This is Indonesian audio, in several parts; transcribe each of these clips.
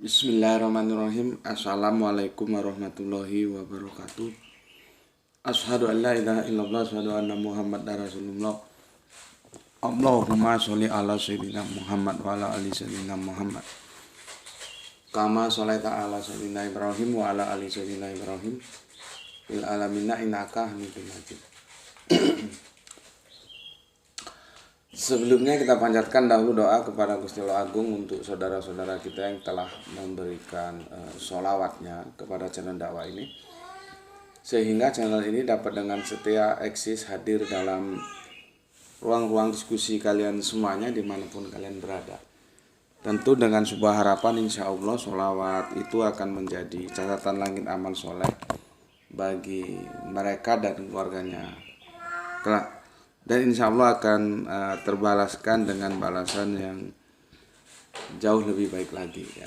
Bismillahirrahmanirrahim. Assalamualaikum warahmatullahi wabarakatuh. Asyhadu an la ilaha illallah, asyhadu anna Muhammadar Rasulullah. Allahumma sholli ala sayyidina Muhammad wa ala ali sayyidina Muhammad. Kama sholaita ala sayyidina Ibrahim wa ala ali sayyidina Ibrahim fil alamin innaka Hamidum Majid. Sebelumnya kita panjatkan dahulu doa kepada Gusti Allah Agung untuk saudara-saudara kita yang telah memberikan sholawatnya kepada channel dakwah ini, sehingga channel ini dapat dengan setia eksis hadir dalam ruang-ruang diskusi kalian semuanya dimanapun kalian berada. Tentu dengan sebuah harapan insya Allah sholawat itu akan menjadi catatan langit amal soleh bagi mereka dan keluarganya kelak. Dan insya Allah akan terbalaskan dengan balasan yang jauh lebih baik lagi ya.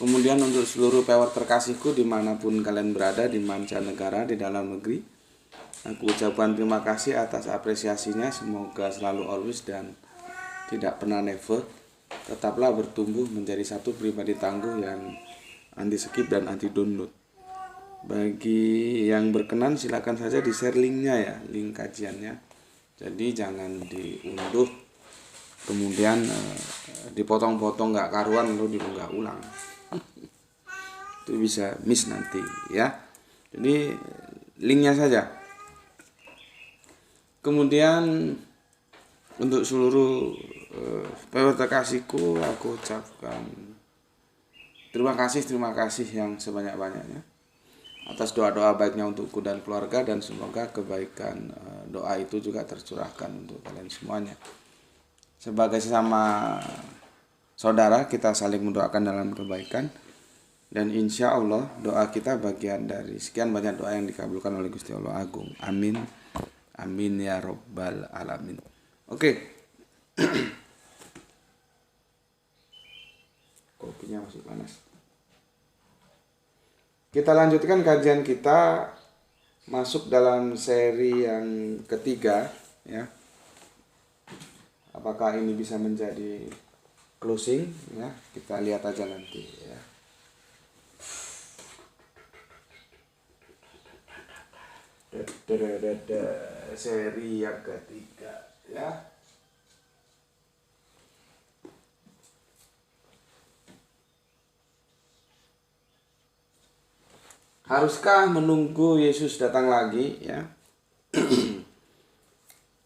Kemudian untuk seluruh pewer terkasihku dimanapun kalian berada, di mancanegara, di dalam negeri, aku ucapkan terima kasih atas apresiasinya. Semoga selalu always dan tidak pernah never tetaplah bertumbuh menjadi satu pribadi tangguh yang anti skip dan anti download. Bagi yang berkenan silakan saja di share linknya ya, link kajiannya. Jadi jangan diunduh kemudian dipotong-potong nggak karuan lalu diunggah ulang. Itu bisa miss nanti ya. Jadi linknya saja. Kemudian untuk seluruh pewarta kasihku aku ucapkan terima kasih yang sebanyak-banyaknya atas doa-doa baiknya untukku dan keluarga, dan semoga kebaikan doa itu juga tercurahkan untuk kalian semuanya. Sebagai sesama saudara kita saling mendoakan dalam kebaikan, dan insya Allah doa kita bagian dari sekian banyak doa yang dikabulkan oleh Gusti Allah Agung. Amin, amin ya robbal alamin. Oke. Kopinya masih panas. Kita lanjutkan kajian kita, masuk dalam seri yang ketiga ya. Apakah ini bisa menjadi closing ya? Kita lihat aja nanti ya. Seri yang ketiga ya. Haruskah menunggu Yesus datang lagi ya?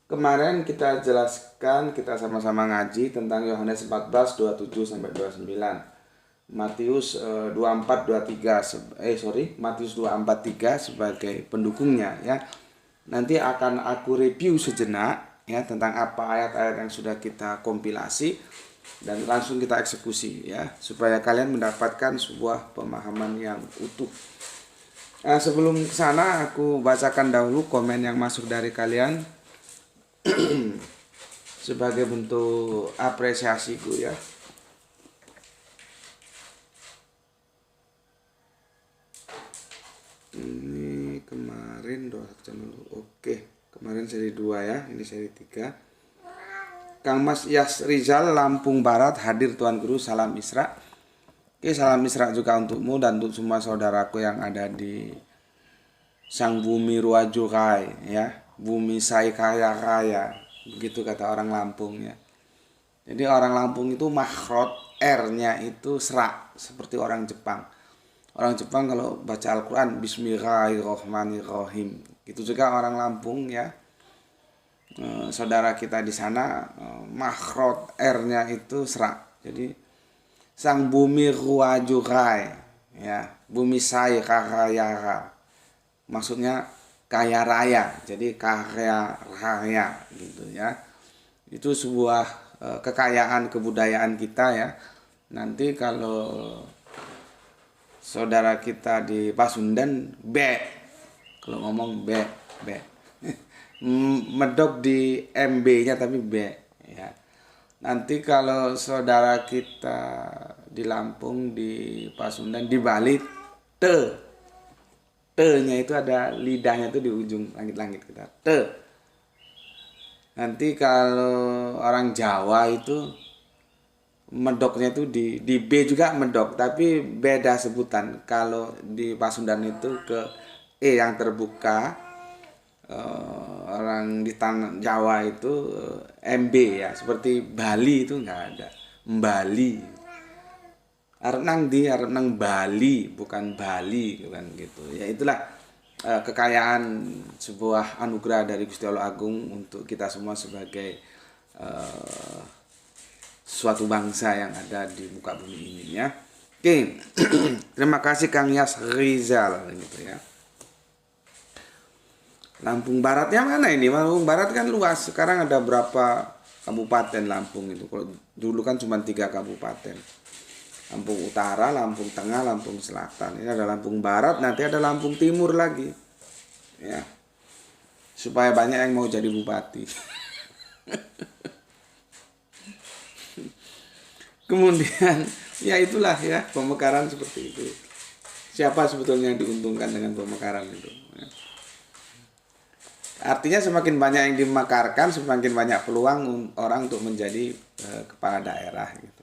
Kemarin kita jelaskan, kita sama-sama ngaji tentang Yohanes 14 27 sampai 29. Matius 24 23 Matius 24 3 sebagai pendukungnya ya. Nanti akan aku review sejenak ya tentang apa ayat-ayat yang sudah kita kompilasi dan langsung kita eksekusi ya, supaya kalian mendapatkan sebuah pemahaman yang utuh. Nah, sebelum kesana aku bacakan dahulu komen yang masuk dari kalian sebagai bentuk apresiasiku ya. Ini kemarin doa dulu. Oke, kemarin seri 2 ya, ini seri 3. Kang Mas Yas Rizal Lampung Barat hadir Tuan Guru, salam Isra. Oke, salam Isra juga untukmu dan untuk semua saudaraku yang ada di sang bumi ruajukai ya, bumi sai kaya raya, begitu kata orang Lampung ya. Jadi orang Lampung itu makhraj R-nya itu serak seperti orang Jepang. Orang Jepang kalau baca Al-Quran Bismillahirrahmanirrahim, itu juga orang Lampung ya. Saudara kita di sana makhraj R-nya itu serak. Jadi sang bumi ruajukai ya, bumi sai kaya, maksudnya kaya raya, jadi kaya raya gitu ya. Itu sebuah kekayaan kebudayaan kita ya. Nanti kalau saudara kita di Pasundan kalau ngomong medok di MB-nya tapi ya. Nanti kalau saudara kita di Lampung, di Pasundan, di Bali, T-nya itu ada lidahnya itu di ujung langit-langit kita. T. Nanti kalau orang Jawa itu medoknya itu di B juga medok, tapi beda sebutan. Kalau di Pasundan itu ke E yang terbuka, orang di tanah Jawa itu MB ya, seperti Bali itu nggak ada. Bali. Arep nang Bali, bukan Bali kan gitu. Ya itulah kekayaan sebuah anugerah dari Gusti Allah Agung untuk kita semua sebagai eh, suatu bangsa yang ada di muka bumi ini ya. Oke, terima kasih Kang Yas Rizal gitu ya. Lampung Baratnya mana ini? Lampung Barat kan luas. Sekarang ada berapa kabupaten Lampung itu? Kalau dulu kan cuma 3 kabupaten. Lampung Utara, Lampung Tengah, Lampung Selatan. Ini ada Lampung Barat, nanti ada Lampung Timur lagi. Ya. Supaya banyak yang mau jadi bupati. Kemudian ya itulah ya, pemekaran seperti itu. Siapa sebetulnya yang diuntungkan dengan pemekaran itu? Artinya semakin banyak yang dimekarkan, semakin banyak peluang orang untuk menjadi kepala daerah gitu.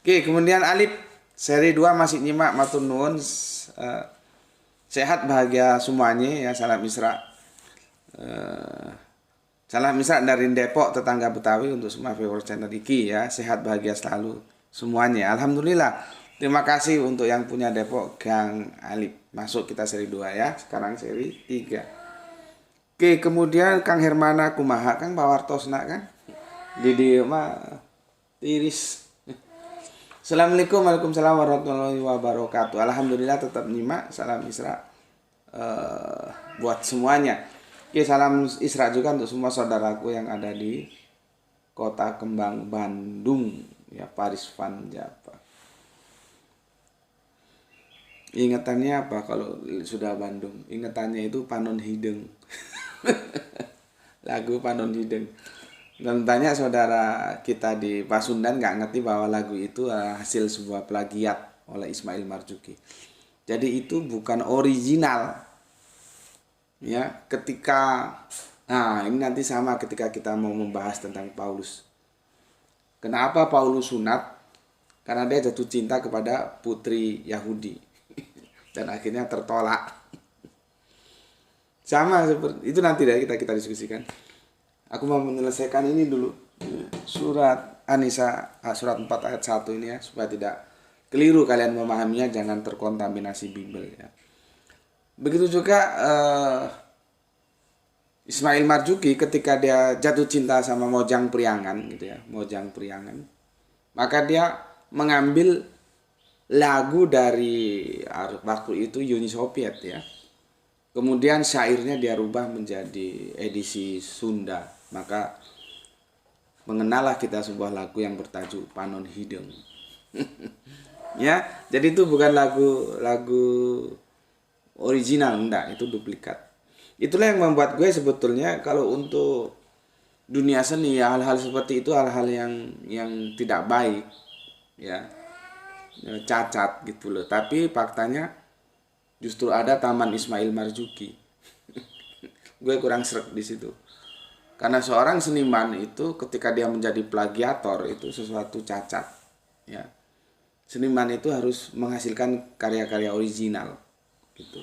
Oke, kemudian Alip seri 2 masih nyimak, matur nuwun, sehat bahagia semuanya ya, salam Isra. Salam Isra dari Depok, tetangga Betawi untuk semua viewers channel iki ya, sehat bahagia selalu semuanya. Alhamdulillah. Terima kasih untuk yang punya Depok, Gang Alip. Masuk kita seri 2 ya. Sekarang seri 3. Oke, kemudian Kang Hermana kumaha Kang pawartosna kan? Di mah tiris. Assalamualaikum Waalaikumsalam warahmatullahi wabarakatuh. Alhamdulillah tetap nyimak, salam Isra buat semuanya. Oke, salam Isra juga untuk semua saudaraku yang ada di Kota Kembang Bandung ya, Paris Van Java. Ingatannya apa kalau sudah Bandung? Ingatannya itu Panon Hideng. Lagu Panon Hideng. Dan banyak saudara kita di Pasundan nggak ngerti bahwa lagu itu hasil sebuah plagiat oleh Ismail Marzuki. Jadi itu bukan original. Ya, ini nanti sama ketika kita mau membahas tentang Paulus. Kenapa Paulus sunat? Karena dia jatuh cinta kepada putri Yahudi. Dan akhirnya tertolak. Sama seperti itu, nanti deh kita diskusikan. Aku mau menyelesaikan ini dulu. Surat An-Nisa surat 4 ayat 1 ini ya, supaya tidak keliru kalian memahaminya, jangan terkontaminasi Bible ya. Begitu juga Ismail Marzuki ketika dia jatuh cinta sama Mojang Priangan gitu ya, Mojang Priangan. Maka dia mengambil lagu dari waktu itu Uni Soviet ya. Kemudian syairnya dia rubah menjadi edisi Sunda. Maka mengenalah kita sebuah lagu yang bertajuk Panon Hideng. Ya, jadi itu bukan lagu original, enggak, itu duplikat. Itulah yang membuat gue sebetulnya kalau untuk dunia seni ya, hal-hal seperti itu hal-hal yang tidak baik ya, cacat gitu loh. Tapi faktanya justru ada Taman Ismail Marzuki. Gue kurang sreg di situ. Karena seorang seniman itu ketika dia menjadi plagiator itu sesuatu cacat. Ya. Seniman itu harus menghasilkan karya-karya original gitu.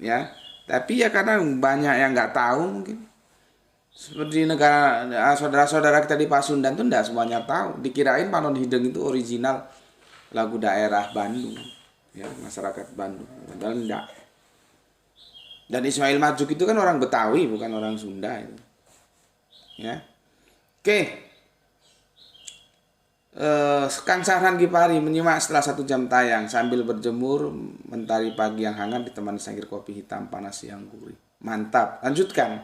Ya. Tapi ya karena banyak yang nggak tahu mungkin. Seperti negara saudara-saudara kita di Pasundan tuh enggak semuanya tahu. Dikirain Panon Hideng itu original lagu daerah Bandung. Ya, masyarakat Bandung, padahal enggak. Dan Ismail Marzuki itu kan orang Betawi, bukan orang Sunda itu. Ya. Oke. Kang Sahran Gipari menyimak setelah 1 jam tayang sambil berjemur mentari pagi yang hangat ditemani sangkir kopi hitam panas yang gurih. Mantap. Lanjutkan.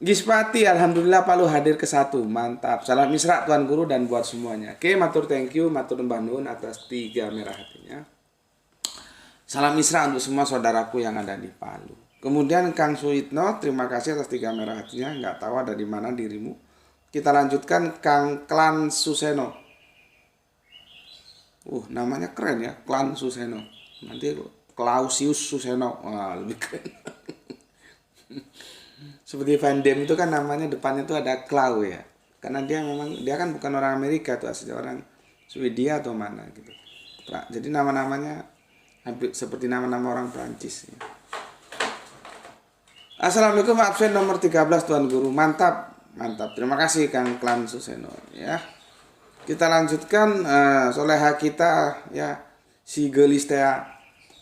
Gispati, alhamdulillah Palu hadir ke 1. Mantap. Salam Isra Tuan Guru dan buat semuanya. Oke, matur thank you, matur mbah nuwun atas 3 merah hatinya. Salam Isra untuk semua saudaraku yang ada di Palu. Kemudian Kang Suitno, terima kasih atas 3 merah hatinya. Nggak tahu ada di mana dirimu. Kita lanjutkan Kang Klan Suseno. Namanya keren ya, Klan Suseno. Nanti Clausius Suseno. Wah, lebih keren. Seperti Van Damme itu kan namanya depannya tuh ada Claw ya. Karena dia kan bukan orang Amerika tuh, asli orang Swedia atau mana gitu. Jadi nama-namanya hampir seperti nama-nama orang Prancis ya. Assalamualaikum, absen nomor 13 Tuan Guru. Mantap, mantap. Terima kasih Kang Klan Suseno ya. Kita lanjutkan soleha kita ya, si Gelistea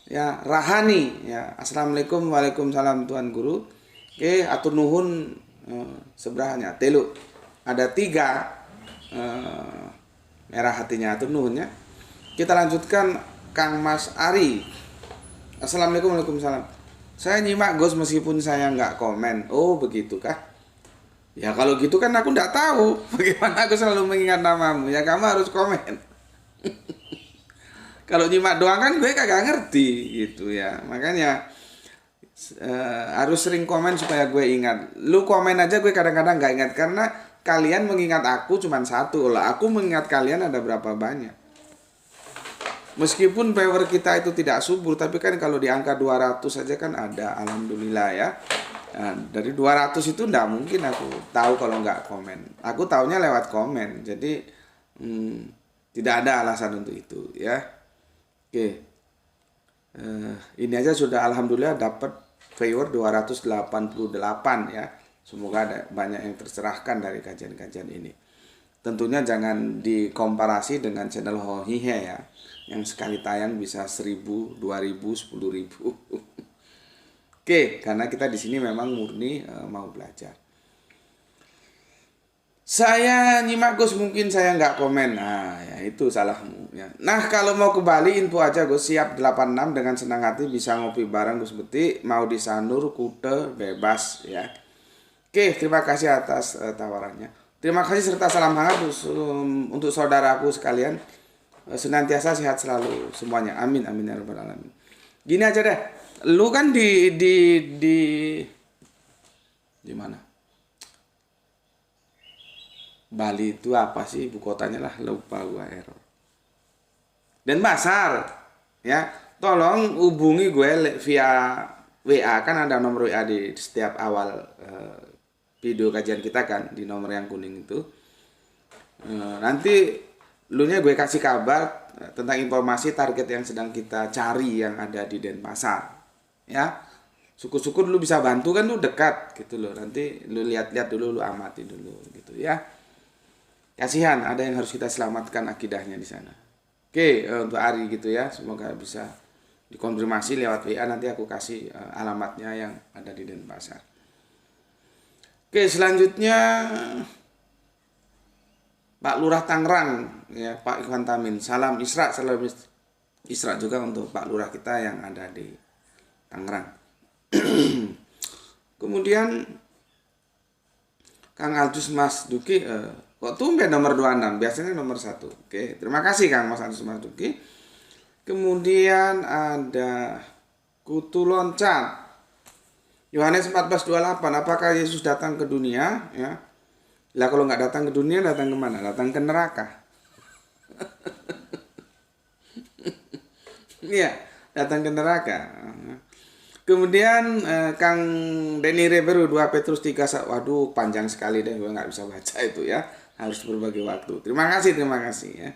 ya, Rahani ya. Assalamualaikum, waalaikumsalam Tuan Guru. Oke, atur nuhun seberahnya telu. Ada 3 merah hatinya, atur nuhunnya. Kita lanjutkan Kang Mas Ari. Assalamualaikum, waalaikumsalam. Saya nyimak Gus meskipun saya nggak komen. Oh begitu kah? Ya kalau gitu kan aku nggak tahu. Bagaimana aku selalu mengingat namamu. Ya kamu harus komen. Kalau nyimak doang kan gue kagak ngerti gitu ya. Makanya harus sering komen supaya gue ingat. Lu komen aja gue kadang-kadang nggak ingat. Karena kalian mengingat aku cuma satu. Lah aku mengingat kalian ada berapa banyak. Meskipun power kita itu tidak subur, tapi kan kalau di angka 200 saja kan ada, alhamdulillah ya. Nah, dari 200 itu enggak mungkin aku tahu kalau nggak komen. Aku taunya lewat komen, jadi tidak ada alasan untuk itu ya. Oke, ini aja sudah alhamdulillah dapat viewer 288 ya. Semoga ada banyak yang tercerahkan dari kajian-kajian ini. Tentunya jangan dikomparasi dengan channel Hohihe ya, yang sekali tayang bisa 1000, 2000, 10.000. Oke, karena kita di sini memang murni mau belajar. Saya nyimak Gus, mungkin saya nggak komen. Nah, ya itu salahmu ya. Nah, kalau mau ke Bali info aja Gus, siap 86 dengan senang hati bisa ngopi bareng Gus Beti, mau di Sanur, Kute, bebas ya. Oke, terima kasih atas tawarannya. Terima kasih serta salam hangat untuk saudaraku sekalian. Senantiasa sehat selalu semuanya. Amin amin ya rabbal alamin. Gini aja deh. Lu kan di mana? Bali itu apa sih ibu kotanya lah, lupa gua, error. Denpasar. Ya. Tolong hubungi gue via WA, kan ada nomor WA di setiap awal video kajian kita kan, di nomor yang kuning itu. Nanti lu nya gue kasih kabar tentang informasi target yang sedang kita cari yang ada di Denpasar ya. Syukur-syukur lu bisa bantu kan, lu dekat gitu loh. Nanti lu lihat-lihat dulu, lu amati dulu gitu ya. Kasihan ada yang harus kita selamatkan akidahnya di sana. Oke, untuk Ari gitu ya, semoga bisa dikonfirmasi lewat WA, nanti aku kasih alamatnya yang ada di Denpasar. Oke, selanjutnya Pak Lurah Tangerang ya, Pak Ikhwan Tamin. Salam Isra juga untuk Pak Lurah kita yang ada di Tangerang. Kemudian Kang Aldus Mas Duki, kok tumben nomor 26, biasanya nomor 1. Oke, terima kasih Kang Mas Aldus Mas Duki. Kemudian ada Kutu Loncat. Yohanes 14:28, apakah Yesus datang ke dunia ya? Lah kalau nggak datang ke dunia, datang ke mana? Datang ke neraka. Iya, datang ke neraka. Kemudian Kang Denny Reberu 2 Petrus 3, waduh panjang sekali deh, gue nggak bisa baca itu ya, harus berbagi waktu. Terima kasih ya.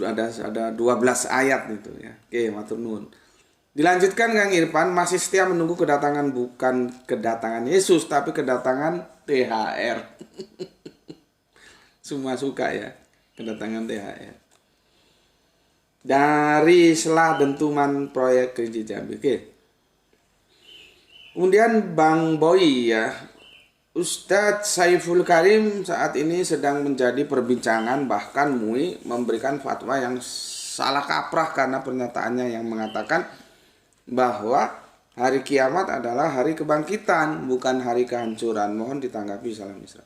Ada 12 ayat itu ya. Oke, matur nuwun. Dilanjutkan Kang Irfan, masih setia menunggu kedatangan, bukan kedatangan Yesus tapi kedatangan THR. Semua suka ya kedatangan THR. Dari Selah Dentuman Proyek Kerinci Jambi. Oke. Kemudian Bang Boy ya. Ustadz Saiful Karim saat ini sedang menjadi perbincangan, bahkan MUI memberikan fatwa yang salah kaprah karena pernyataannya yang mengatakan bahwa hari kiamat adalah hari kebangkitan, bukan hari kehancuran. Mohon ditanggapi, salam Isra.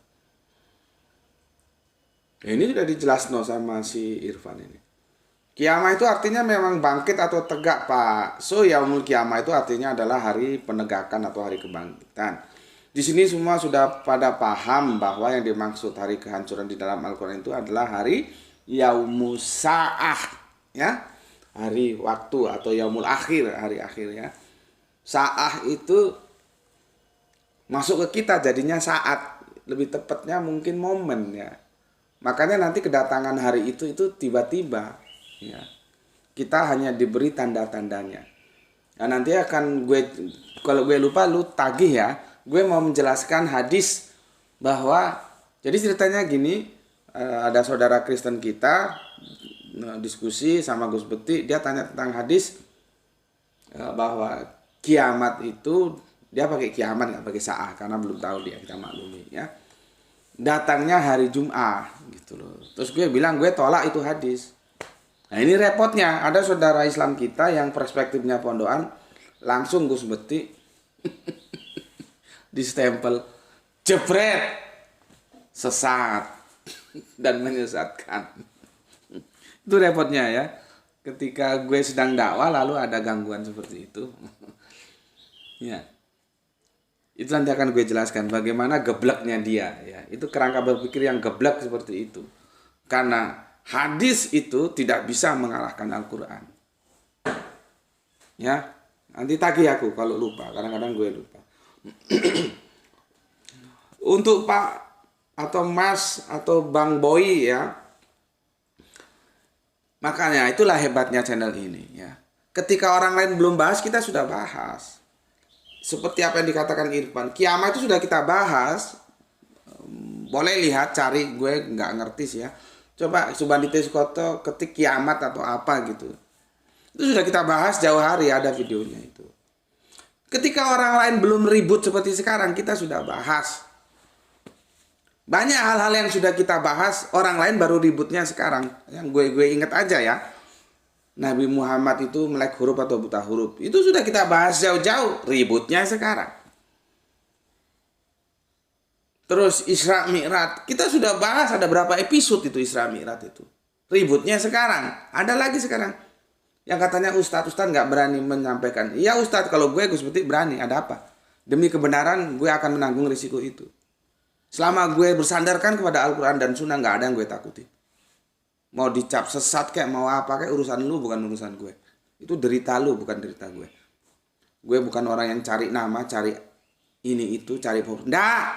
Ini sudah dijelaskan sama si Irfan ini. Kiamat itu artinya memang bangkit atau tegak, Pak. So yaumul kiamat itu artinya adalah hari penegakan atau hari kebangkitan. Di sini semua sudah pada paham bahwa yang dimaksud hari kehancuran di dalam Al-Quran itu adalah hari yaumus sa'ah ya. Hari waktu atau yaumul akhir, hari akhir ya. Sa'ah itu masuk ke kita jadinya saat, lebih tepatnya mungkin momen ya. Makanya nanti kedatangan hari itu tiba-tiba ya. Kita hanya diberi tanda-tandanya. Nah, nanti akan kalau gue lupa lu tagih ya. Gue mau menjelaskan hadis bahwa jadi ceritanya gini, ada saudara Kristen kita diskusi sama Gus Bekti, dia tanya tentang hadis bahwa kiamat itu, dia pakai kiamat nggak pakai saah karena belum tahu dia, kita maklumi ya. Datangnya hari Jumat gitu loh. Terus gue bilang gue tolak itu hadis. Nah ini repotnya, ada saudara Islam kita yang perspektifnya pondokan, langsung Gus Bekti distempel jebret sesat dan menyesatkan. Itu repotnya ya. Ketika gue sedang dakwah lalu ada gangguan seperti itu. Ya. Itu nanti akan gue jelaskan bagaimana gebleknya dia ya. Itu kerangka berpikir yang geblek seperti itu. Karena hadis itu tidak bisa mengalahkan Al-Qur'an. Ya. Nanti tagih aku kalau lupa, kadang-kadang gue lupa. Untuk Pak atau Mas atau Bang Boy ya. Makanya itulah hebatnya channel ini ya. Ketika orang lain belum bahas, kita sudah bahas. Seperti apa yang dikatakan Irfan, kiamat itu sudah kita bahas. Boleh lihat, cari, gue nggak ngerti sih ya. Coba Subandite Sukoto ketik kiamat atau apa gitu. Itu sudah kita bahas jauh hari, ada videonya itu. Ketika orang lain belum ribut seperti sekarang, kita sudah bahas. Banyak hal-hal yang sudah kita bahas, orang lain baru ributnya sekarang. Yang gue inget aja ya. Nabi Muhammad itu melek huruf atau buta huruf. Itu sudah kita bahas jauh-jauh, ributnya sekarang. Terus Isra Mi'raj, kita sudah bahas ada berapa episode itu Isra Mi'raj itu. Ributnya sekarang, ada lagi sekarang. Yang katanya Ustadz nggak berani menyampaikan. Iya Ustadz, kalau gue Gus Bekti berani, ada apa? Demi kebenaran gue akan menanggung risiko itu. Selama gue bersandarkan kepada Al-Quran dan Sunnah, nggak ada yang gue takuti. Mau dicap sesat kayak mau apa kayak, urusan lu bukan urusan gue. Itu derita lu bukan derita gue. Gue bukan orang yang cari nama, cari ini itu, cari nggak.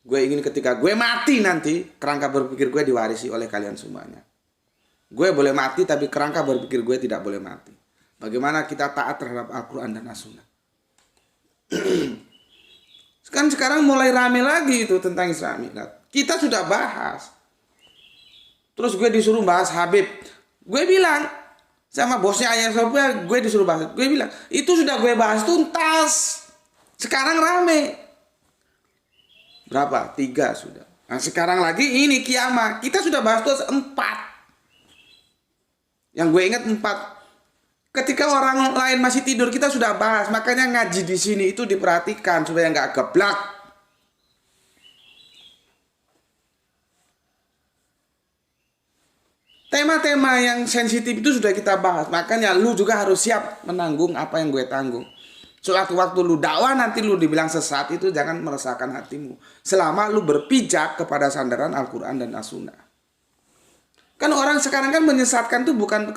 Gue ingin ketika gue mati nanti, kerangka berpikir gue diwarisi oleh kalian semuanya. Gue boleh mati tapi kerangka berpikir gue tidak boleh mati. Bagaimana kita taat terhadap Al-Quran dan As-Sunnah. Kan sekarang mulai rame lagi itu tentang Isra Mi'raj. Kita sudah bahas. Terus gue disuruh bahas Habib. Gue bilang sama bosnya Ayah Sofia, gue disuruh bahas. Gue bilang, itu sudah gue bahas tuntas. Sekarang rame. Berapa? 3 sudah. Nah sekarang lagi ini kiamat. Kita sudah bahas tuh 4. Yang gue ingat 4. Ketika orang lain masih tidur, kita sudah bahas. Makanya ngaji di sini itu diperhatikan supaya nggak geblak. Tema-tema yang sensitif itu sudah kita bahas. Makanya lu juga harus siap menanggung apa yang gue tanggung. Sewaktu-waktu lu dakwah nanti lu dibilang sesat, itu jangan meresahkan hatimu. Selama lu berpijak kepada sandaran Al-Quran dan As-Sunnah. Kan orang sekarang kan menyesatkan tuh bukan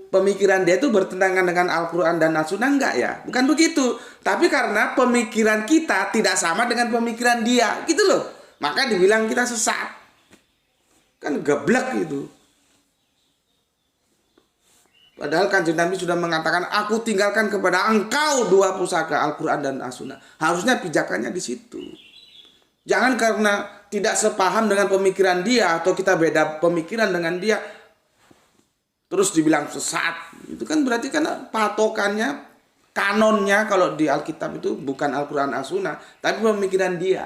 pemikiran dia itu bertentangan dengan Al-Quran dan As-Sunnah, enggak ya. Bukan begitu. Tapi karena pemikiran kita tidak sama dengan pemikiran dia. Gitu loh. Maka dibilang kita sesat. Kan geblek itu. Padahal Kanjeng Nabi sudah mengatakan, aku tinggalkan kepada engkau 2 pusaka, Al-Quran dan As-Sunnah. Harusnya pijakannya di situ. Jangan karena tidak sepaham dengan pemikiran dia, atau kita beda pemikiran dengan dia, terus dibilang sesat. Itu kan berarti kan patokannya, kanonnya kalau di Alkitab itu bukan Al-Quran As-Sunnah, tapi pemikiran dia.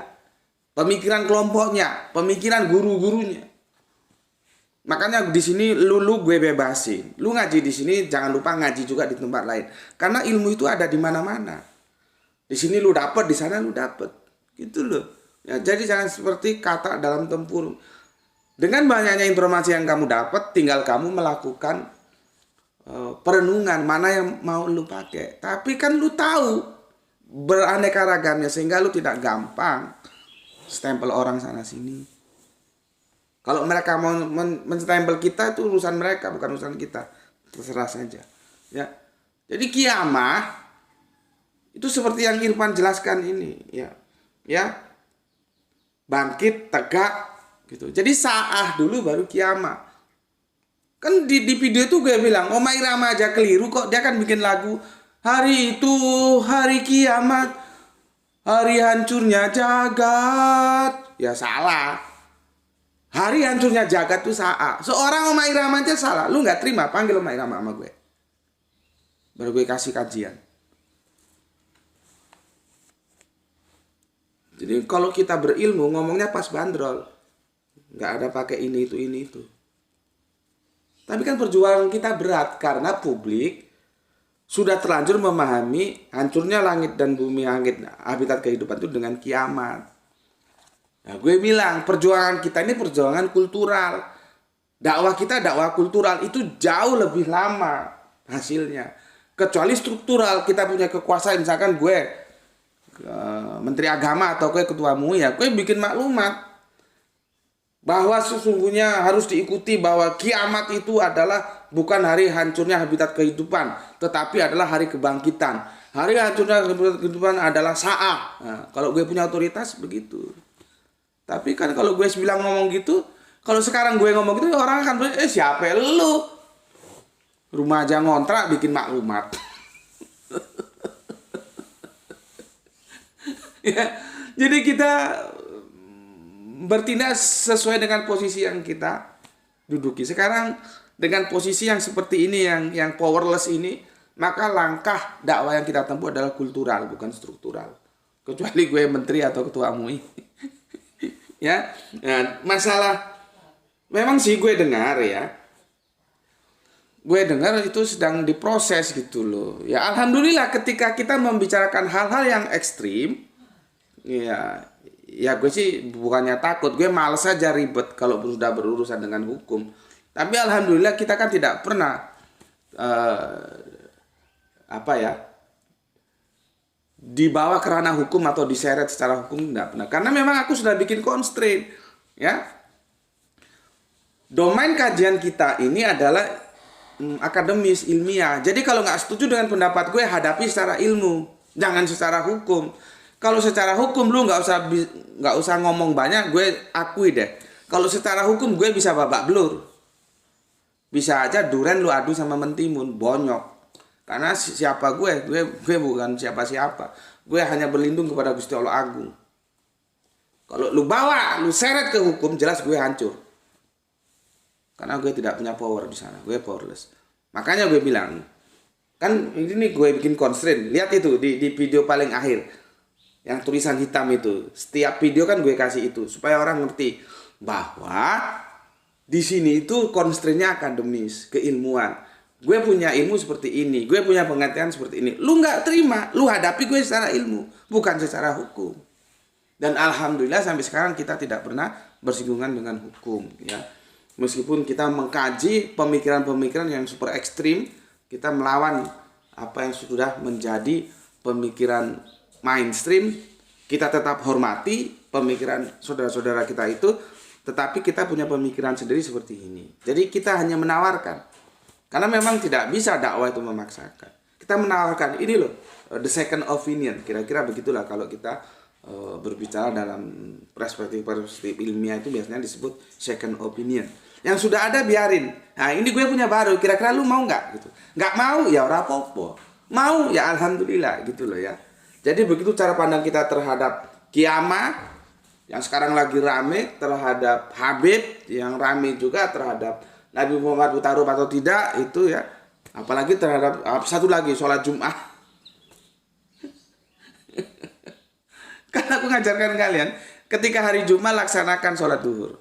Pemikiran kelompoknya, pemikiran guru-gurunya. Makanya di sini lu gue bebasin. Lu ngaji di sini jangan lupa ngaji juga di tempat lain. Karena ilmu itu ada di mana-mana. Di sini lu dapet, di sana lu dapet. Gitu loh. Ya, jadi jangan seperti kata dalam tempur. Dengan banyaknya informasi yang kamu dapat, tinggal kamu melakukan perenungan mana yang mau lu pakai. Tapi kan lu tahu beraneka ragamnya sehingga lu tidak gampang stempel orang sana sini. Kalau mereka mau menstempel kita itu urusan mereka, bukan urusan kita. Terserah saja. Ya. Jadi kiamah Itu seperti yang Irfan jelaskan ini, ya. Ya. Bangkit, tegak gitu. Jadi sa'ah dulu baru kiamat. Kan di video itu gue bilang, Omah Irama aja keliru kok. Dia kan bikin lagu, hari itu hari kiamat, hari hancurnya jagat. Ya salah. Hari hancurnya jagat itu sa'ah. Seorang Omah Irama aja salah. Lu nggak terima, panggil Omah Irama sama gue. Baru gue kasih kajian. Jadi kalau kita berilmu ngomongnya pas bandrol. Nggak ada pakai ini itu. Tapi kan perjuangan kita berat karena publik sudah terlanjur memahami hancurnya langit dan bumi, habitat kehidupan itu dengan kiamat. Nah, gue bilang perjuangan kita ini perjuangan kultural. Dakwah kita dakwah kultural itu jauh lebih lama hasilnya. Kecuali struktural, kita punya kekuasaan, misalkan gue Menteri Agama atau gue ketua MUI, ya gue bikin maklumat bahwa sesungguhnya harus diikuti bahwa kiamat itu adalah bukan hari hancurnya habitat kehidupan, tetapi adalah hari kebangkitan. Hari hancurnya habitat kehidupan adalah sa'ah. Nah, kalau gue punya otoritas begitu. Tapi kan kalau gue bilang ngomong gitu, kalau sekarang gue ngomong gitu orang akan bilang, siapa lu? Rumah aja ngontrak bikin maklumat. Ya, jadi kita bertindak sesuai dengan posisi yang kita duduki. Sekarang dengan posisi yang seperti ini, yang powerless ini, maka langkah dakwah yang kita tempuh adalah kultural, bukan struktural. Kecuali gue menteri atau ketua MUI. Ya, nah, masalah memang sih gue dengar ya. Gue dengar itu sedang diproses gitu loh. Ya alhamdulillah ketika kita membicarakan hal-hal yang ekstrim, ya gue sih bukannya takut, gue males aja ribet kalau sudah berurusan dengan hukum. Tapi alhamdulillah kita kan tidak pernah dibawa ke ranah hukum atau diseret secara hukum, tidak pernah. Karena memang aku sudah bikin constraint, ya. Domain kajian kita ini adalah akademis, ilmiah. Jadi kalau nggak setuju dengan pendapat gue, hadapi secara ilmu, jangan secara hukum. Kalau secara hukum lu nggak usah ngomong banyak, gue akui deh. Kalau secara hukum gue bisa babak belur. Bisa aja duren lu adu sama mentimun, bonyok. Karena siapa gue bukan siapa-siapa. Gue hanya berlindung kepada Gusti Allah Agung. Kalau lu bawa, lu seret ke hukum, jelas gue hancur. Karena gue tidak punya power di sana, gue powerless. Makanya gue bilang, kan ini gue bikin constraint. Lihat itu di video paling akhir. Yang tulisan hitam itu, setiap video kan gue kasih itu supaya orang ngerti bahwa di sini itu constraint-nya akademis, keilmuan. Gue punya ilmu seperti ini, gue punya pengertian seperti ini. Lu nggak terima, lu hadapi gue secara ilmu, bukan secara hukum. Dan alhamdulillah sampai sekarang kita tidak pernah bersinggungan dengan hukum, ya. Meskipun kita mengkaji pemikiran-pemikiran yang super ekstrim, kita melawan apa yang sudah menjadi pemikiran mainstream, kita tetap hormati pemikiran saudara-saudara kita itu, tetapi kita punya pemikiran sendiri seperti ini. Jadi kita hanya menawarkan, karena memang tidak bisa dakwah itu memaksakan. Kita menawarkan ini loh, the second opinion, kira-kira begitulah kalau kita berbicara dalam perspektif ilmiah itu biasanya disebut second opinion. Yang sudah ada biarin. Nah ini gue punya baru, kira-kira lu mau nggak gitu? Nggak mau ya ora apa-apa. Mau ya alhamdulillah gitu loh ya. Jadi begitu cara pandang kita terhadap kiamat yang sekarang lagi rame, terhadap Habib yang rame juga, terhadap Nabi Muhammad Utarup atau tidak itu ya. Apalagi terhadap satu lagi sholat Jumat. Karena aku ngajarkan kalian ketika hari Jumat laksanakan sholat duhur.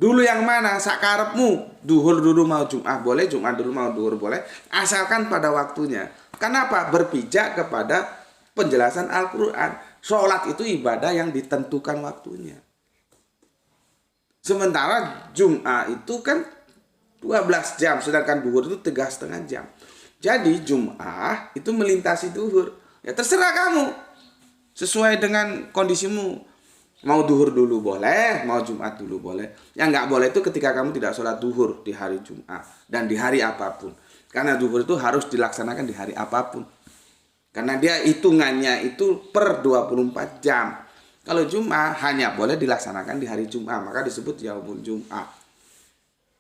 Dulu yang mana? Sakarepmu. Duhur dulu mau Jumat boleh, Jumat dulu mau duhur boleh, asalkan pada waktunya. Kenapa? Berpijak kepada penjelasan Al-Quran. Sholat itu ibadah yang ditentukan waktunya. Sementara Jum'ah itu kan 12 jam, sedangkan duhur itu 3,5 jam. Jadi Jum'ah itu melintasi duhur. Ya terserah kamu, sesuai dengan kondisimu. Mau duhur dulu boleh, mau Jumat dulu boleh. Yang nggak boleh itu ketika kamu tidak sholat duhur di hari Jumat dan di hari apapun. Karena duhur itu harus dilaksanakan di hari apapun. Karena dia hitungannya itu per 24 jam. Kalau Jumat hanya boleh dilaksanakan di hari Jumat, maka disebut yaumul Jumat.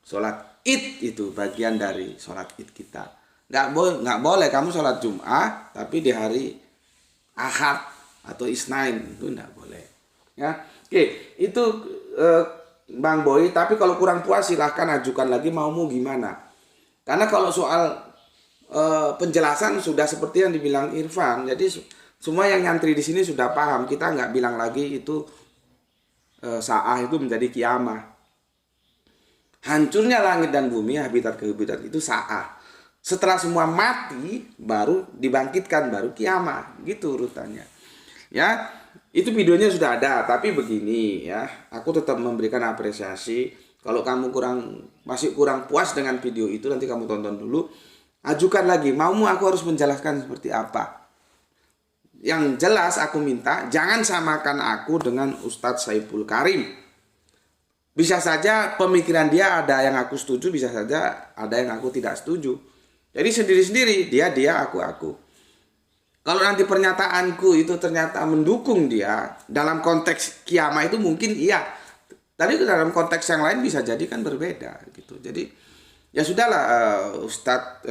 Sholat Id itu bagian dari sholat Id kita. Nggak boleh kamu sholat Jumat tapi di hari Ahad atau Isnin, itu nggak boleh. Ya, oke, itu Bang Boy. Tapi kalau kurang puas silahkan ajukan lagi maumu gimana. Karena kalau soal penjelasan sudah seperti yang dibilang Irfan, jadi semua yang nyantri di sini sudah paham. Kita nggak bilang lagi itu sa'ah itu menjadi kiamah. Hancurnya langit dan bumi, habitat ke habitat itu sa'ah. Setelah semua mati baru dibangkitkan, baru kiamah, gitu urutannya. Ya, itu videonya sudah ada. Tapi begini ya, aku tetap memberikan apresiasi. Kalau kamu masih kurang puas dengan video itu, nanti kamu tonton dulu. Ajukan lagi, maumu aku harus menjelaskan seperti apa. Yang jelas aku minta, jangan samakan aku dengan Ustadz Saiful Karim. Bisa saja pemikiran dia ada yang aku setuju, bisa saja ada yang aku tidak setuju. Jadi sendiri-sendiri, dia, aku. Kalau nanti pernyataanku itu ternyata mendukung dia, dalam konteks kiamah itu mungkin iya. Tapi dalam konteks yang lain bisa jadi kan berbeda gitu. Jadi ya sudahlah, Ustadz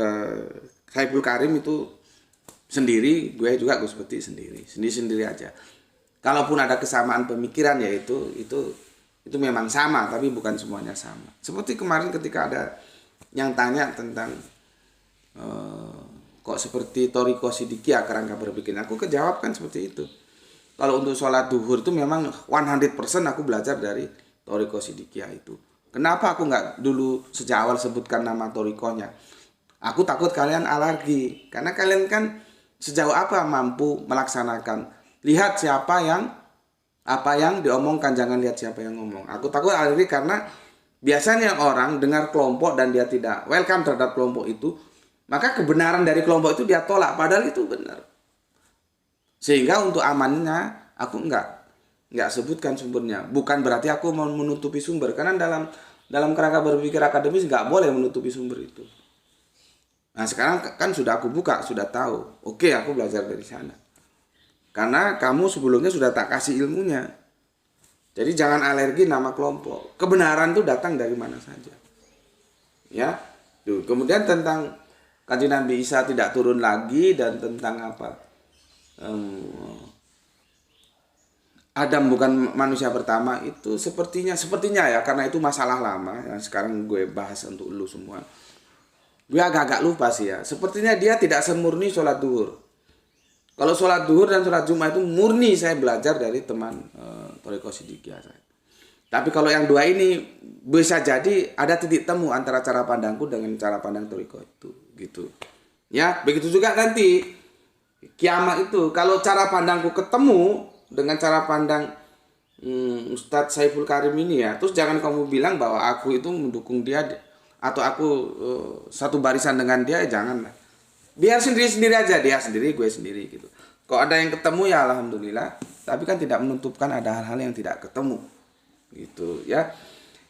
Saiful Karim itu sendiri, gue seperti sendiri aja. Kalaupun ada kesamaan pemikiran ya itu memang sama, tapi bukan semuanya sama. Seperti kemarin ketika ada yang tanya tentang kok seperti Thoriko Sidikiyah kerangka berpikir, aku kejawab kan seperti itu. Kalau untuk sholat duhur itu memang 100% aku belajar dari Thoriko Sidikiyah itu. Kenapa aku nggak dulu sejak awal sebutkan nama Thorikonya? Aku takut kalian alergi. Karena kalian kan sejauh apa mampu melaksanakan. Lihat apa yang diomongkan, jangan lihat siapa yang ngomong. Aku takut alergi karena biasanya orang dengar kelompok dan dia tidak welcome terhadap kelompok itu, maka kebenaran dari kelompok itu dia tolak, padahal itu benar. Sehingga untuk amannya aku nggak sebutkan sumbernya. Bukan berarti aku mau menutupi sumber, karena dalam kerangka berpikir akademis nggak boleh menutupi sumber itu. Nah sekarang kan sudah aku buka, sudah tahu. Oke, aku belajar dari sana. Karena kamu sebelumnya sudah tak kasih ilmunya. Jadi jangan alergi nama kelompok. Kebenaran itu datang dari mana saja. Ya. Tuh, kemudian tentang Kanjeng Nabi Isa tidak turun lagi dan tentang apa? Adam bukan manusia pertama, itu sepertinya ya, karena itu masalah lama yang sekarang gue bahas untuk lu semua. Gue agak-agak lupa sih ya. Sepertinya dia tidak semurni sholat duhur. Kalau sholat duhur dan sholat Jumat itu murni saya belajar dari teman Thoriko Sidikiyah. Tapi kalau yang dua ini bisa jadi ada titik temu antara cara pandangku dengan cara pandang Thoriko itu, gitu. Ya, begitu juga nanti kiamat itu. Kalau cara pandangku ketemu dengan cara pandang Ustadz Saiful Karim ini ya, terus jangan kamu bilang bahwa aku itu mendukung dia atau aku satu barisan dengan dia, jangan. Biar sendiri-sendiri aja, dia sendiri, gue sendiri gitu. Kalau ada yang ketemu ya alhamdulillah, tapi kan tidak menutupkan ada hal-hal yang tidak ketemu. Gitu ya.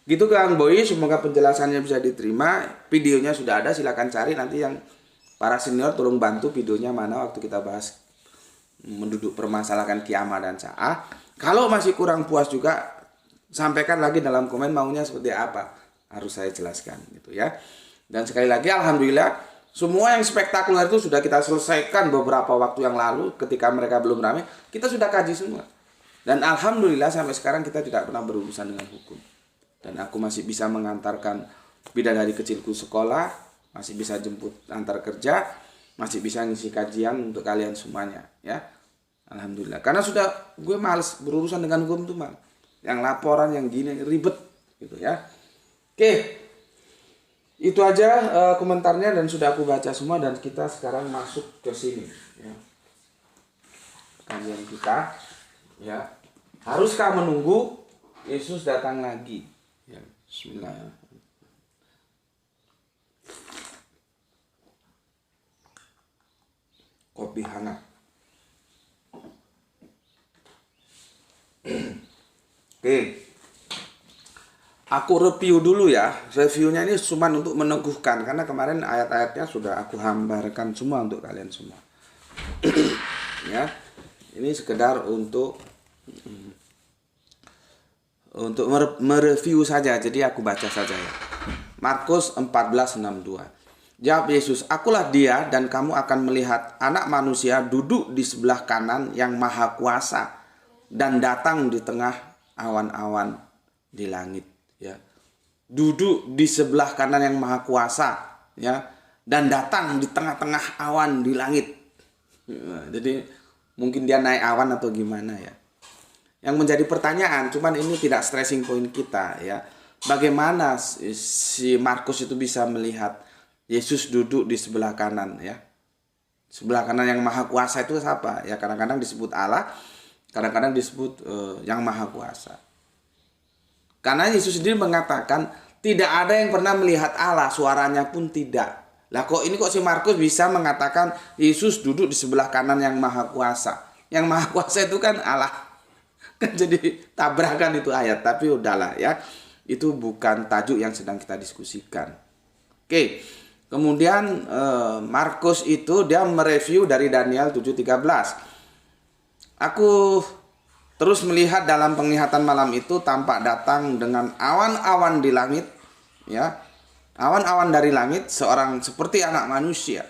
Gitu Kang Boy, semoga penjelasannya bisa diterima. Videonya sudah ada, silakan cari nanti yang para senior tolong bantu videonya mana waktu kita bahas menduduk permasalahan kiamah dan sa'ah. Kalau masih kurang puas juga sampaikan lagi dalam komen maunya seperti apa, harus saya jelaskan gitu ya. Dan sekali lagi alhamdulillah semua yang spektakuler itu sudah kita selesaikan beberapa waktu yang lalu ketika mereka belum ramai, kita sudah kaji semua. Dan alhamdulillah sampai sekarang kita tidak pernah berurusan dengan hukum. Dan aku masih bisa mengantarkan bidadari kecilku sekolah, masih bisa jemput antar kerja, masih bisa ngisi kajian untuk kalian semuanya ya. Alhamdulillah. Karena sudah gue males berurusan dengan hukum tuh mal. Yang laporan yang gini ribet gitu ya. Oke. Itu aja komentarnya dan sudah aku baca semua dan kita sekarang masuk ke sini ya. Kajian kita ya. Haruskah menunggu Yesus datang lagi? Ya, bismillah. Kopi hangat. Oke. Aku review dulu ya. Reviewnya ini cuma untuk meneguhkan karena kemarin ayat-ayatnya sudah aku hambarkan semua untuk kalian semua. Ya, ini sekedar untuk mereview saja, jadi aku baca saja ya. Markus 14:62. Jawab Yesus, "Akulah dia, dan kamu akan melihat Anak Manusia duduk di sebelah kanan yang Maha Kuasa dan datang di tengah awan-awan di langit." Ya, duduk di sebelah kanan yang Maha Kuasa, ya, dan datang di tengah-tengah awan di langit. Jadi mungkin dia naik awan atau gimana ya. Yang menjadi pertanyaan, cuman ini tidak stressing point kita ya. Bagaimana si Markus itu bisa melihat Yesus duduk di sebelah kanan ya. Sebelah kanan yang Maha Kuasa itu siapa? Ya kadang-kadang disebut Allah, kadang-kadang disebut yang Maha Kuasa. Karena Yesus sendiri mengatakan tidak ada yang pernah melihat Allah, suaranya pun tidak. Lah kok si Markus bisa mengatakan Yesus duduk di sebelah kanan yang Maha Kuasa. Yang Maha Kuasa itu kan Allah. Kan jadi tabrakan itu ayat, tapi udahlah ya. Itu bukan tajuk yang sedang kita diskusikan. Oke. Kemudian Markus itu dia mereview dari Daniel 7:13. Aku terus melihat dalam penglihatan malam itu tampak datang dengan awan-awan di langit, ya. Awan-awan dari langit, seorang seperti anak manusia.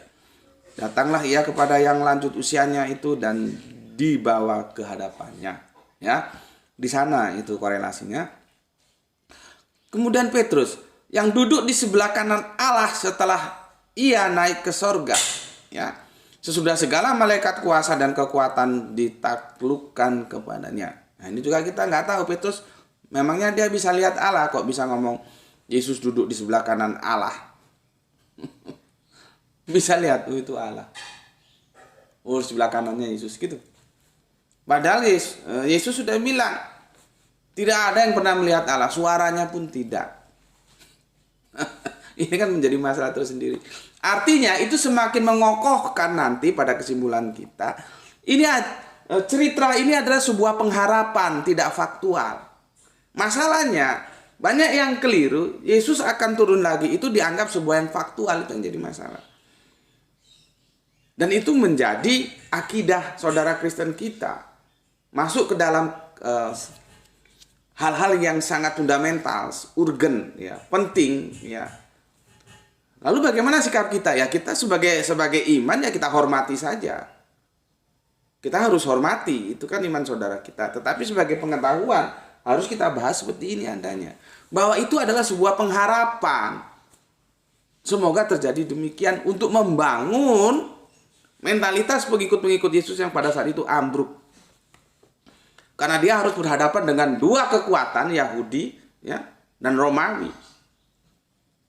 Datanglah ia kepada yang lanjut usianya itu dan dibawa ke hadapannya, ya. Di sana itu korelasinya. Kemudian Petrus yang duduk di sebelah kanan Allah setelah ia naik ke sorga, ya, sesudah segala malaikat kuasa dan kekuatan ditaklukkan kepadanya. Nah ini juga kita nggak tahu Petrus memangnya dia bisa lihat Allah, kok bisa ngomong Yesus duduk di sebelah kanan Allah. Bisa lihat itu Allah, sebelah kanannya Yesus gitu. Padahal Yesus sudah bilang tidak ada yang pernah melihat Allah, suaranya pun tidak. Ini kan menjadi masalah tersendiri. Artinya itu semakin mengokohkan nanti pada kesimpulan kita. Ini cerita ini adalah sebuah pengharapan, tidak faktual. Masalahnya banyak yang keliru. Yesus akan turun lagi itu dianggap sebuah yang faktual, itu yang jadi masalah. Dan itu menjadi akidah saudara Kristen kita. Masuk ke dalam hal-hal yang sangat fundamental, urgen, ya, penting, ya. Lalu bagaimana sikap kita? Ya kita sebagai iman ya kita hormati saja. Kita harus hormati, itu kan iman saudara kita. Tetapi sebagai pengetahuan harus kita bahas seperti ini adanya. Bahwa itu adalah sebuah pengharapan. Semoga terjadi demikian untuk membangun mentalitas pengikut-pengikut Yesus yang pada saat itu ambruk. Karena dia harus berhadapan dengan dua kekuatan Yahudi, ya, dan Romawi.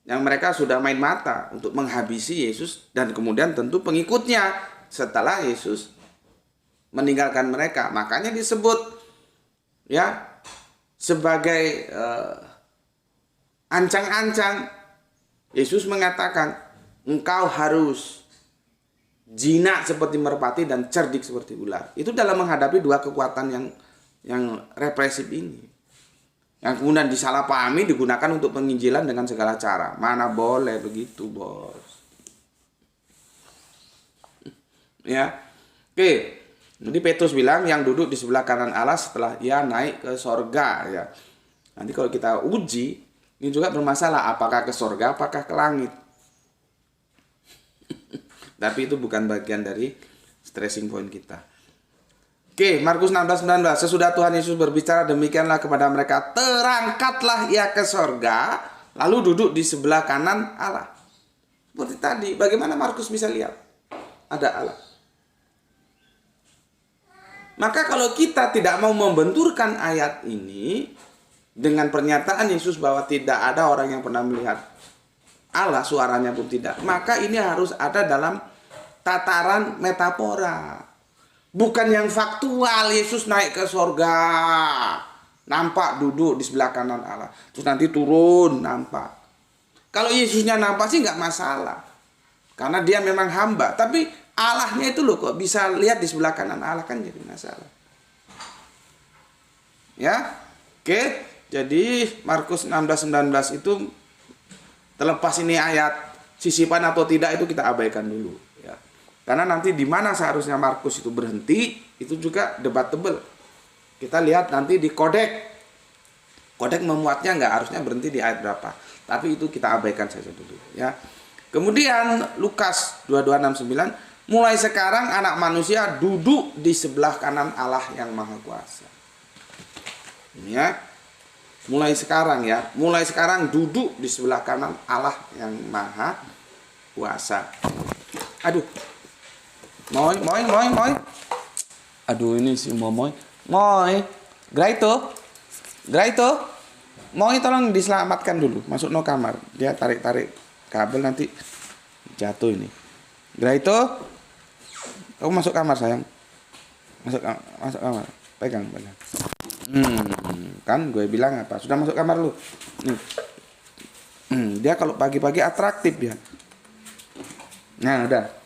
Yang mereka sudah main mata untuk menghabisi Yesus dan kemudian tentu pengikutnya setelah Yesus meninggalkan mereka. Makanya disebut ya sebagai ancang-ancang. Yesus mengatakan engkau harus jinak seperti merpati dan cerdik seperti ular. Itu dalam menghadapi dua kekuatan yang represif ini. Yang kemudian disalahpahami digunakan untuk penginjilan dengan segala cara. Mana boleh begitu, bos. Ya. Oke. Jadi Petrus bilang yang duduk di sebelah kanan Allah setelah ia naik ke sorga, ya. Nanti kalau kita uji, ini juga bermasalah apakah ke sorga, apakah ke langit. Tapi itu bukan bagian dari stressing point kita. Oke, Markus 16:19. Sesudah Tuhan Yesus berbicara demikianlah kepada mereka, terangkatlah ia ke sorga, lalu duduk di sebelah kanan Allah. Seperti tadi, bagaimana Markus bisa lihat ada Allah? Maka kalau kita tidak mau membenturkan ayat ini dengan pernyataan Yesus bahwa tidak ada orang yang pernah melihat Allah, suaranya pun tidak, maka ini harus ada dalam tataran metafora. Bukan yang faktual, Yesus naik ke sorga, nampak duduk di sebelah kanan Allah. Terus nanti turun, nampak. Kalau Yesusnya nampak sih nggak masalah. Karena dia memang hamba. Tapi Allahnya itu loh kok bisa lihat di sebelah kanan Allah, kan jadi masalah. Ya, oke. Jadi Markus 16:19 itu terlepas ini ayat sisipan atau tidak itu kita abaikan dulu. Ya. Karena nanti di mana seharusnya Markus itu berhenti, itu juga debatable. Kita lihat nanti di kodek. Kodek memuatnya nggak harusnya berhenti di ayat berapa. Tapi itu kita abaikan saja dulu ya. Kemudian Lukas 22:69, mulai sekarang anak manusia duduk di sebelah kanan Allah yang Maha Kuasa. Ini ya. Mulai sekarang ya. Mulai sekarang duduk di sebelah kanan Allah yang Maha Kuasa. Aduh. Moi. Aduh, ini si Moi. Graito. Moi tolong diselamatkan dulu. Masuk no kamar. Dia tarik kabel nanti jatuh ini. Graito. Kamu masuk kamar sayang. Masuk kamar. Pegang. Kan gue bilang apa? Sudah masuk kamar lu. Dia kalau pagi-pagi atraktif ya. Nah, udah.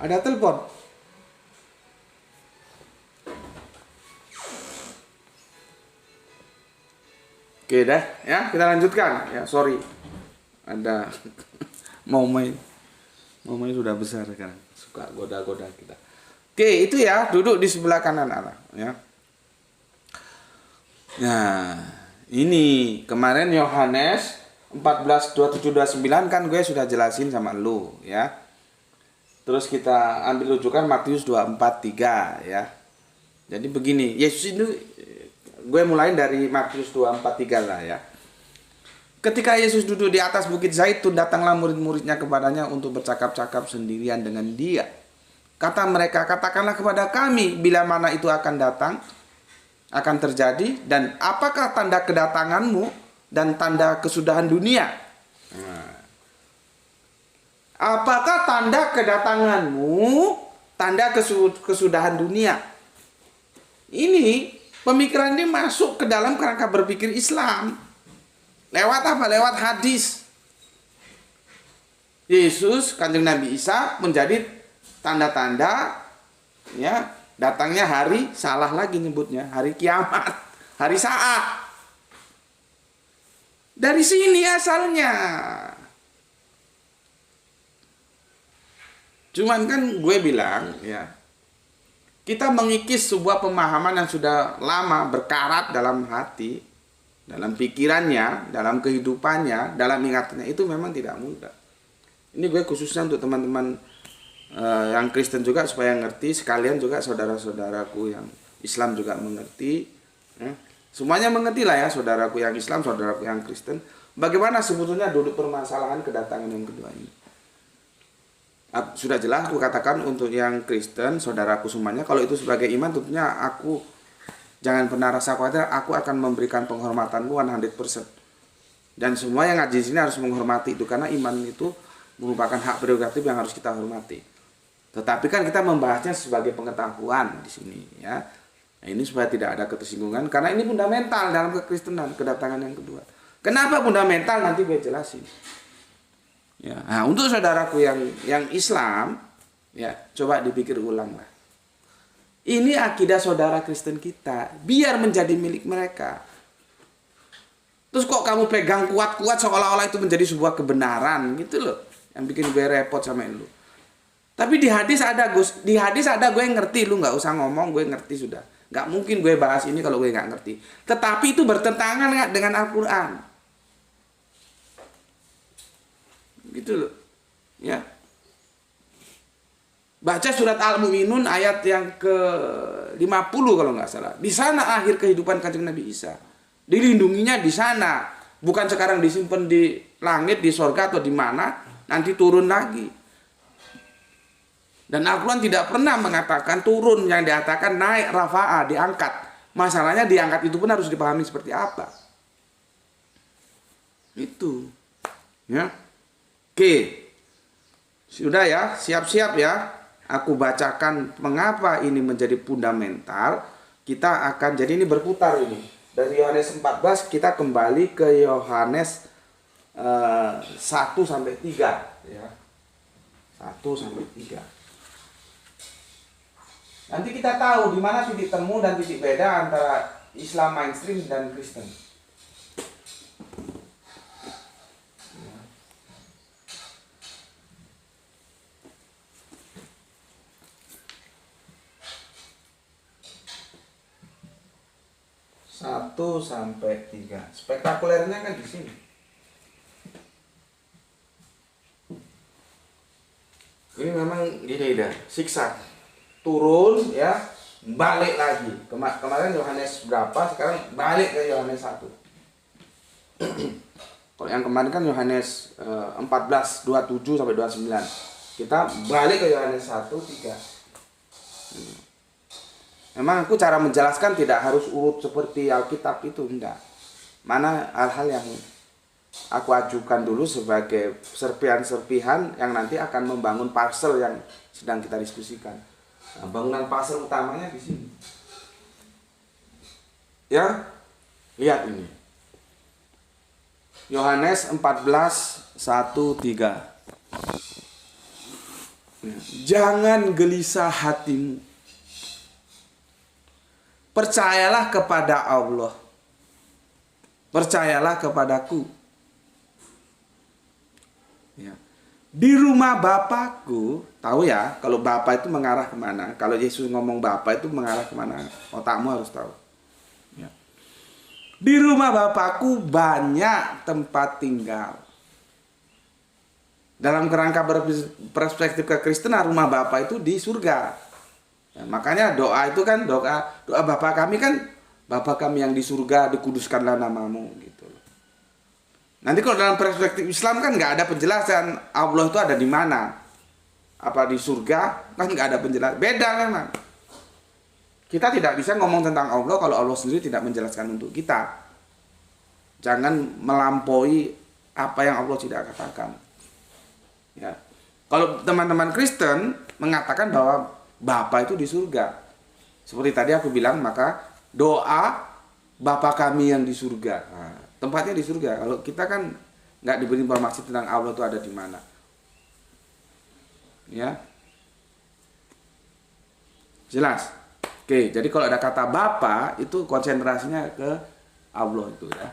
Ada telepon. Oke dah, ya kita lanjutkan. Ya sorry, ada Momai sudah besar sekarang, suka goda-goda kita. Oke, itu ya, duduk di sebelah kanan Allah. Ya. Nah, ini kemarin Yohanes 14:27-29 kan gue sudah jelasin sama lu, ya. Terus kita ambil rujukan Matius 24:3 ya. Jadi begini, Yesus itu gue mulai dari Matius 24:3 lah ya. Ketika Yesus duduk di atas bukit Zaitun, datanglah murid-muridnya kepadanya untuk bercakap-cakap sendirian dengan dia. Kata mereka, katakanlah kepada kami bila mana itu akan datang, akan terjadi, dan apakah tanda kedatanganmu dan tanda kesudahan dunia? Apakah tanda kedatanganmu, tanda kesudahan dunia? Ini pemikiran ini masuk ke dalam kerangka berpikir Islam. Lewat apa? Lewat hadis. Yesus, Kanjeng Nabi Isa menjadi tanda-tanda ya datangnya hari, salah lagi nyebutnya, hari kiamat, hari saat. Dari sini asalnya. Cuman kan gue bilang ya, kita mengikis sebuah pemahaman yang sudah lama berkarat dalam hati, dalam pikirannya, dalam kehidupannya, dalam ingatannya, itu memang tidak mudah. Ini gue khususnya untuk teman-teman yang Kristen juga supaya ngerti, sekalian juga saudara-saudaraku yang Islam juga mengerti. Semuanya mengerti lah ya, saudaraku yang Islam, saudaraku yang Kristen. Bagaimana sebetulnya duduk permasalahan kedatangan yang kedua ini. Sudah jelas aku katakan untuk yang Kristen, saudaraku semuanya, kalau itu sebagai iman tentunya aku jangan pernah rasa khawatir, aku akan memberikan penghormatanku 100%. Dan semua yang ngaji di sini harus menghormati itu, karena iman itu merupakan hak prerogatif yang harus kita hormati. Tetapi kan kita membahasnya sebagai pengetahuan di sini ya. Nah, ini supaya tidak ada ketersinggungan, karena ini fundamental dalam kekristenan, kedatangan yang kedua. Kenapa fundamental nanti gue jelasin. Ya, nah untuk saudaraku yang Islam, ya coba dipikir ulang lah. Ini akidah saudara Kristen kita, biar menjadi milik mereka. Terus kok kamu pegang kuat-kuat seolah-olah itu menjadi sebuah kebenaran gitu loh, yang bikin gue repot sama lu. Tapi di hadis ada gue ngerti, lu nggak usah ngomong, gue ngerti sudah. Nggak mungkin gue bahas ini kalau gue nggak ngerti. Tetapi itu bertentangan nggak dengan Al-Quran? Gitu loh ya. Baca surat Al-Mu'minun ayat yang ke-50 kalau nggak salah. Di sana akhir kehidupan Kanjeng Nabi Isa. Dilindunginya di sana, bukan sekarang disimpan di langit, di sorga atau di mana, nanti turun lagi. Dan Al-Quran tidak pernah mengatakan turun, yang dikatakan naik, rafa'a, diangkat. Masalahnya diangkat itu pun harus dipahami seperti apa. Itu ya. Oke, sudah ya, siap-siap ya. Aku bacakan mengapa ini menjadi fundamental. Kita akan, jadi ini berputar ini. Dari Yohanes 14 kita kembali ke Yohanes 1-3 ya. 1-3. Nanti kita tahu di mana titik temu dan titik beda antara Islam mainstream dan Kristen. 1 sampai 3. Spektakulernya kan di sini. Ini memang gini dah, siksa. Turun ya, balik lagi. Kemarin Yohanes berapa, sekarang balik ke Yohanes 1. Kalau yang kemarin kan Yohanes 14, 27 sampai 29. Kita balik ke Yohanes 1, 3. Memang aku cara menjelaskan tidak harus urut seperti Alkitab itu, enggak. Mana hal-hal yang aku ajukan dulu sebagai serpihan-serpihan yang nanti akan membangun parsel yang sedang kita diskusikan. Nah, bangunan parsel utamanya di sini. Ya, lihat ini. Yohanes 14, 1, 3. Jangan gelisah hatimu. Percayalah kepada Allah. Percayalah kepadaku. Ya. Di rumah Bapakku, tahu ya, kalau Bapa itu mengarah kemana? Kalau Yesus ngomong Bapa itu mengarah kemana? Otakmu harus tahu. Ya. Di rumah Bapakku banyak tempat tinggal. Dalam kerangka perspektif kekristenan, rumah Bapa itu di surga. Ya, makanya doa itu kan doa Bapa kami kan, Bapa kami yang di surga, dikuduskanlah namamu gitu. Nanti kalau dalam perspektif Islam kan nggak ada penjelasan Allah itu ada di mana. Apa di surga? Kan nggak ada penjelasan. Beda memang. Kita tidak bisa ngomong tentang Allah kalau Allah sendiri tidak menjelaskan untuk kita. Jangan melampaui apa yang Allah tidak katakan. Ya. Kalau teman-teman Kristen mengatakan bahwa Bapa itu di surga. Seperti tadi aku bilang, maka doa Bapa kami yang di surga. Nah, tempatnya di surga. Kalau kita kan nggak diberi informasi tentang Allah itu ada di mana. Ya. Jelas? Oke, jadi kalau ada kata Bapa itu konsentrasinya ke Allah itu ya.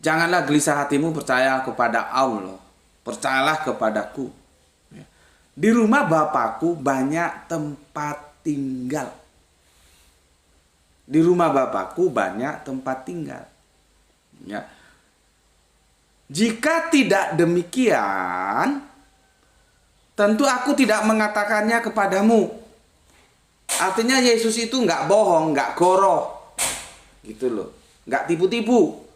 Janganlah gelisah hatimu, percaya kepada Allah. Percayalah kepadaku. Di rumah Bapakku banyak tempat tinggal. Di rumah Bapakku banyak tempat tinggal. Ya. Jika tidak demikian, tentu aku tidak mengatakannya kepadamu. Artinya Yesus itu nggak bohong, nggak goroh, gitu loh, nggak tipu-tipu.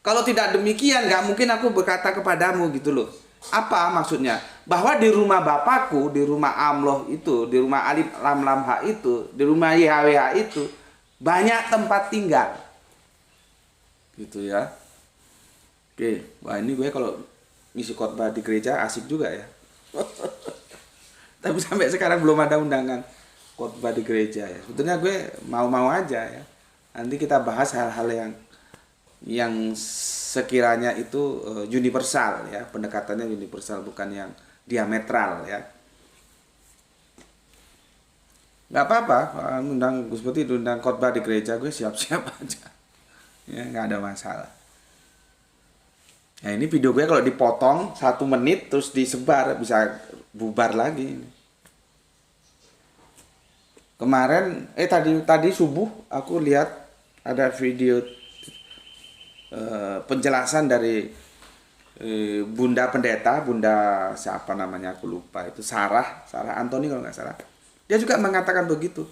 Kalau tidak demikian, nggak mungkin aku berkata kepadamu, gitu loh. Apa maksudnya? Bahwa di rumah Bapakku, di rumah Allah itu, di rumah Alif Lam Lam Ha itu, di rumah YHWH itu banyak tempat tinggal. Gitu ya. Oke, wah ini gue kalau ngisi khotbah di gereja asik juga ya. Tapi sampai sekarang belum ada undangan khotbah di gereja ya. Sebetulnya gue mau-mau aja ya. Nanti kita bahas hal-hal yang sekiranya itu universal ya, pendekatannya universal bukan yang diametral ya. Nggak apa-apa, undang Gus Putih undang khotbah di gereja, gue siap-siap aja ya, nggak ada masalah. Nah ini video gue kalau dipotong 1 menit terus disebar bisa bubar lagi. Kemarin tadi subuh aku lihat ada video penjelasan dari Bunda Pendeta, Bunda siapa namanya aku lupa itu, Sarah Antoni kalau nggak salah. Dia juga mengatakan begitu.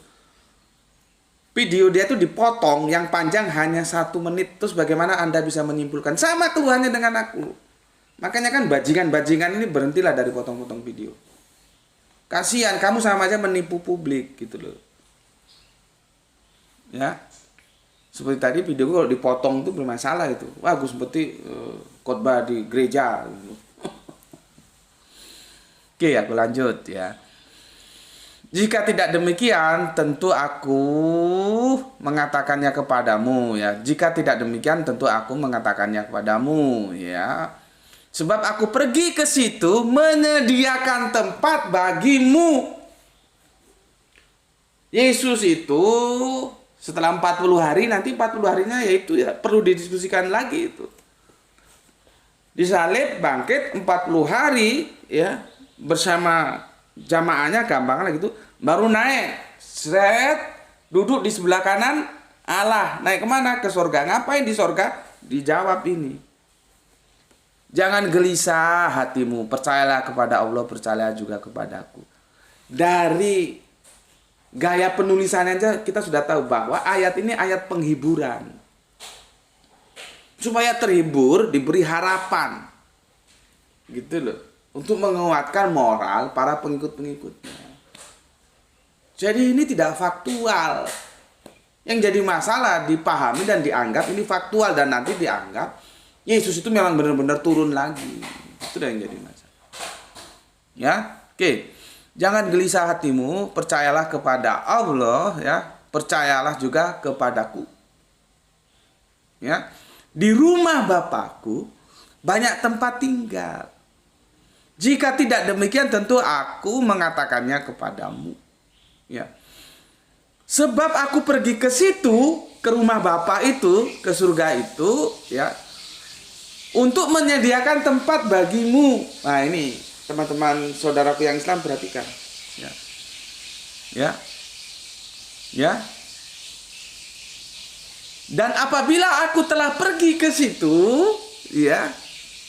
Video dia tuh dipotong yang panjang hanya 1 menit, terus bagaimana Anda bisa menyimpulkan sama Tuhannya dengan aku? Makanya kan bajingan-bajingan ini berhentilah dari potong-potong video. Kasihan, kamu sama aja menipu publik gitu loh. Ya. Seperti tadi video gue kalau dipotong itu bermasalah itu. Wah, Gus seperti khotbah di gereja. Oke, aku lanjut ya. Jika tidak demikian, tentu aku mengatakannya kepadamu ya. Jika tidak demikian, tentu aku mengatakannya kepadamu ya. Sebab aku pergi ke situ menyediakan tempat bagimu. Yesus itu setelah 40 hari, nanti 40 harinya yaitu ya perlu didiskusikan lagi itu. Disalib, bangkit 40 hari ya bersama jamaahnya, gampang lah gitu. Baru naik, duduk di sebelah kanan Allah. Naik kemana? Ke surga. Ngapain di surga? Dijawab ini. Jangan gelisah hatimu. Percayalah kepada Allah, percayalah juga kepadaku. Dari gaya penulisannya aja kita sudah tahu bahwa ayat ini ayat penghiburan. Supaya terhibur, diberi harapan. Gitu loh. Untuk menguatkan moral para pengikut-pengikutnya. Jadi ini tidak faktual. Yang jadi masalah dipahami dan dianggap ini faktual. Dan nanti dianggap Yesus itu memang benar-benar turun lagi. Itu yang jadi masalah. Ya, oke. Jangan gelisah hatimu, percayalah kepada Allah, ya. Percayalah juga kepadaku. Ya. Di rumah Bapakku banyak tempat tinggal. Jika tidak demikian tentu aku mengatakannya kepadamu. Ya. Sebab aku pergi ke situ, ke rumah Bapa itu, ke surga itu, ya. Untuk menyediakan tempat bagimu. Nah ini teman-teman saudaraku yang Islam perhatikan. Ya. Ya. Ya. Dan apabila aku telah pergi ke situ, ya,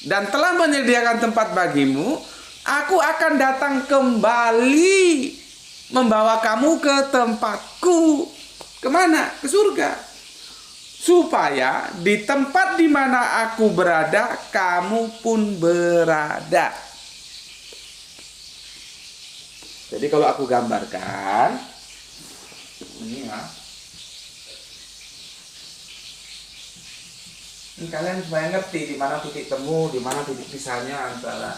dan telah menyediakan tempat bagimu, aku akan datang kembali membawa kamu ke tempatku. Kemana? Ke surga. Supaya di tempat di mana aku berada, kamu pun berada. Jadi kalau aku gambarkan, ini ya. Ini kalian supaya ngerti di mana titik temu, di mana titik pisahnya antara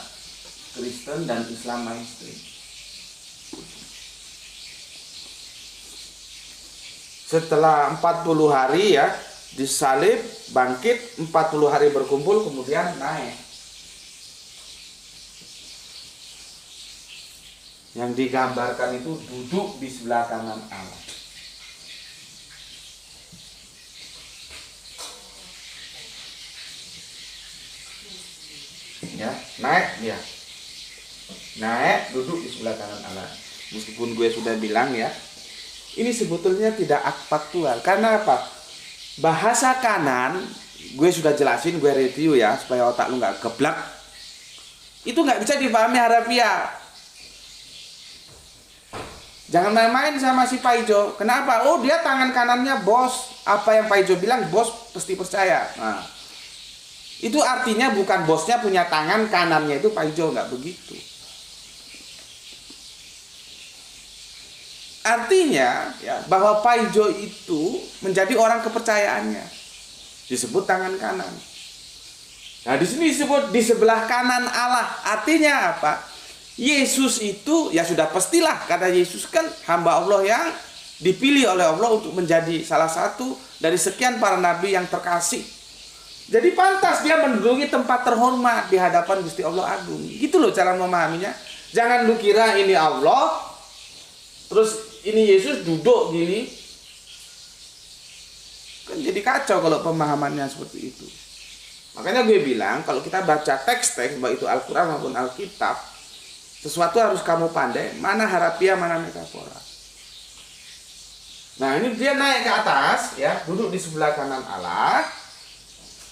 Kristen dan Islam mainstream. Setelah 40 hari ya, disalib, bangkit, 40 hari berkumpul, kemudian naik. Yang digambarkan itu duduk di sebelah kanan Allah. Ya, naik ya. Naik, duduk di sebelah kanan Allah. Meskipun gue sudah bilang ya, ini sebetulnya tidak faktual. Karena apa? Bahasa kanan, gue sudah jelasin, gue review ya, supaya otak lu nggak geblak. Itu nggak bisa dipahami harafiah. Jangan main-main sama si Pak Ijo. Kenapa? Oh, dia tangan kanannya bos. Apa yang Pak Ijo bilang, bos pasti percaya. Nah, itu artinya bukan bosnya punya tangan kanannya itu Pak Ijo, nggak begitu. Artinya ya, bahwa Pak Ijo itu menjadi orang kepercayaannya. Disebut tangan kanan. Nah, di sini disebut di sebelah kanan Allah. Artinya apa? Yesus itu ya sudah pastilah, karena Yesus kan hamba Allah yang dipilih oleh Allah untuk menjadi salah satu dari sekian para nabi yang terkasih. Jadi pantas dia menduduki tempat terhormat di hadapan Gusti Allah Agung. Gitu loh cara memahaminya. Jangan lu kira ini Allah, terus ini Yesus duduk gini. Kan jadi kacau kalau pemahamannya seperti itu. Makanya gue bilang, kalau kita baca teks-teks, baik itu Al-Quran maupun Alkitab, sesuatu harus kamu pandai, mana harafiah, mana metafora. Nah ini dia naik ke atas, ya, duduk di sebelah kanan Allah.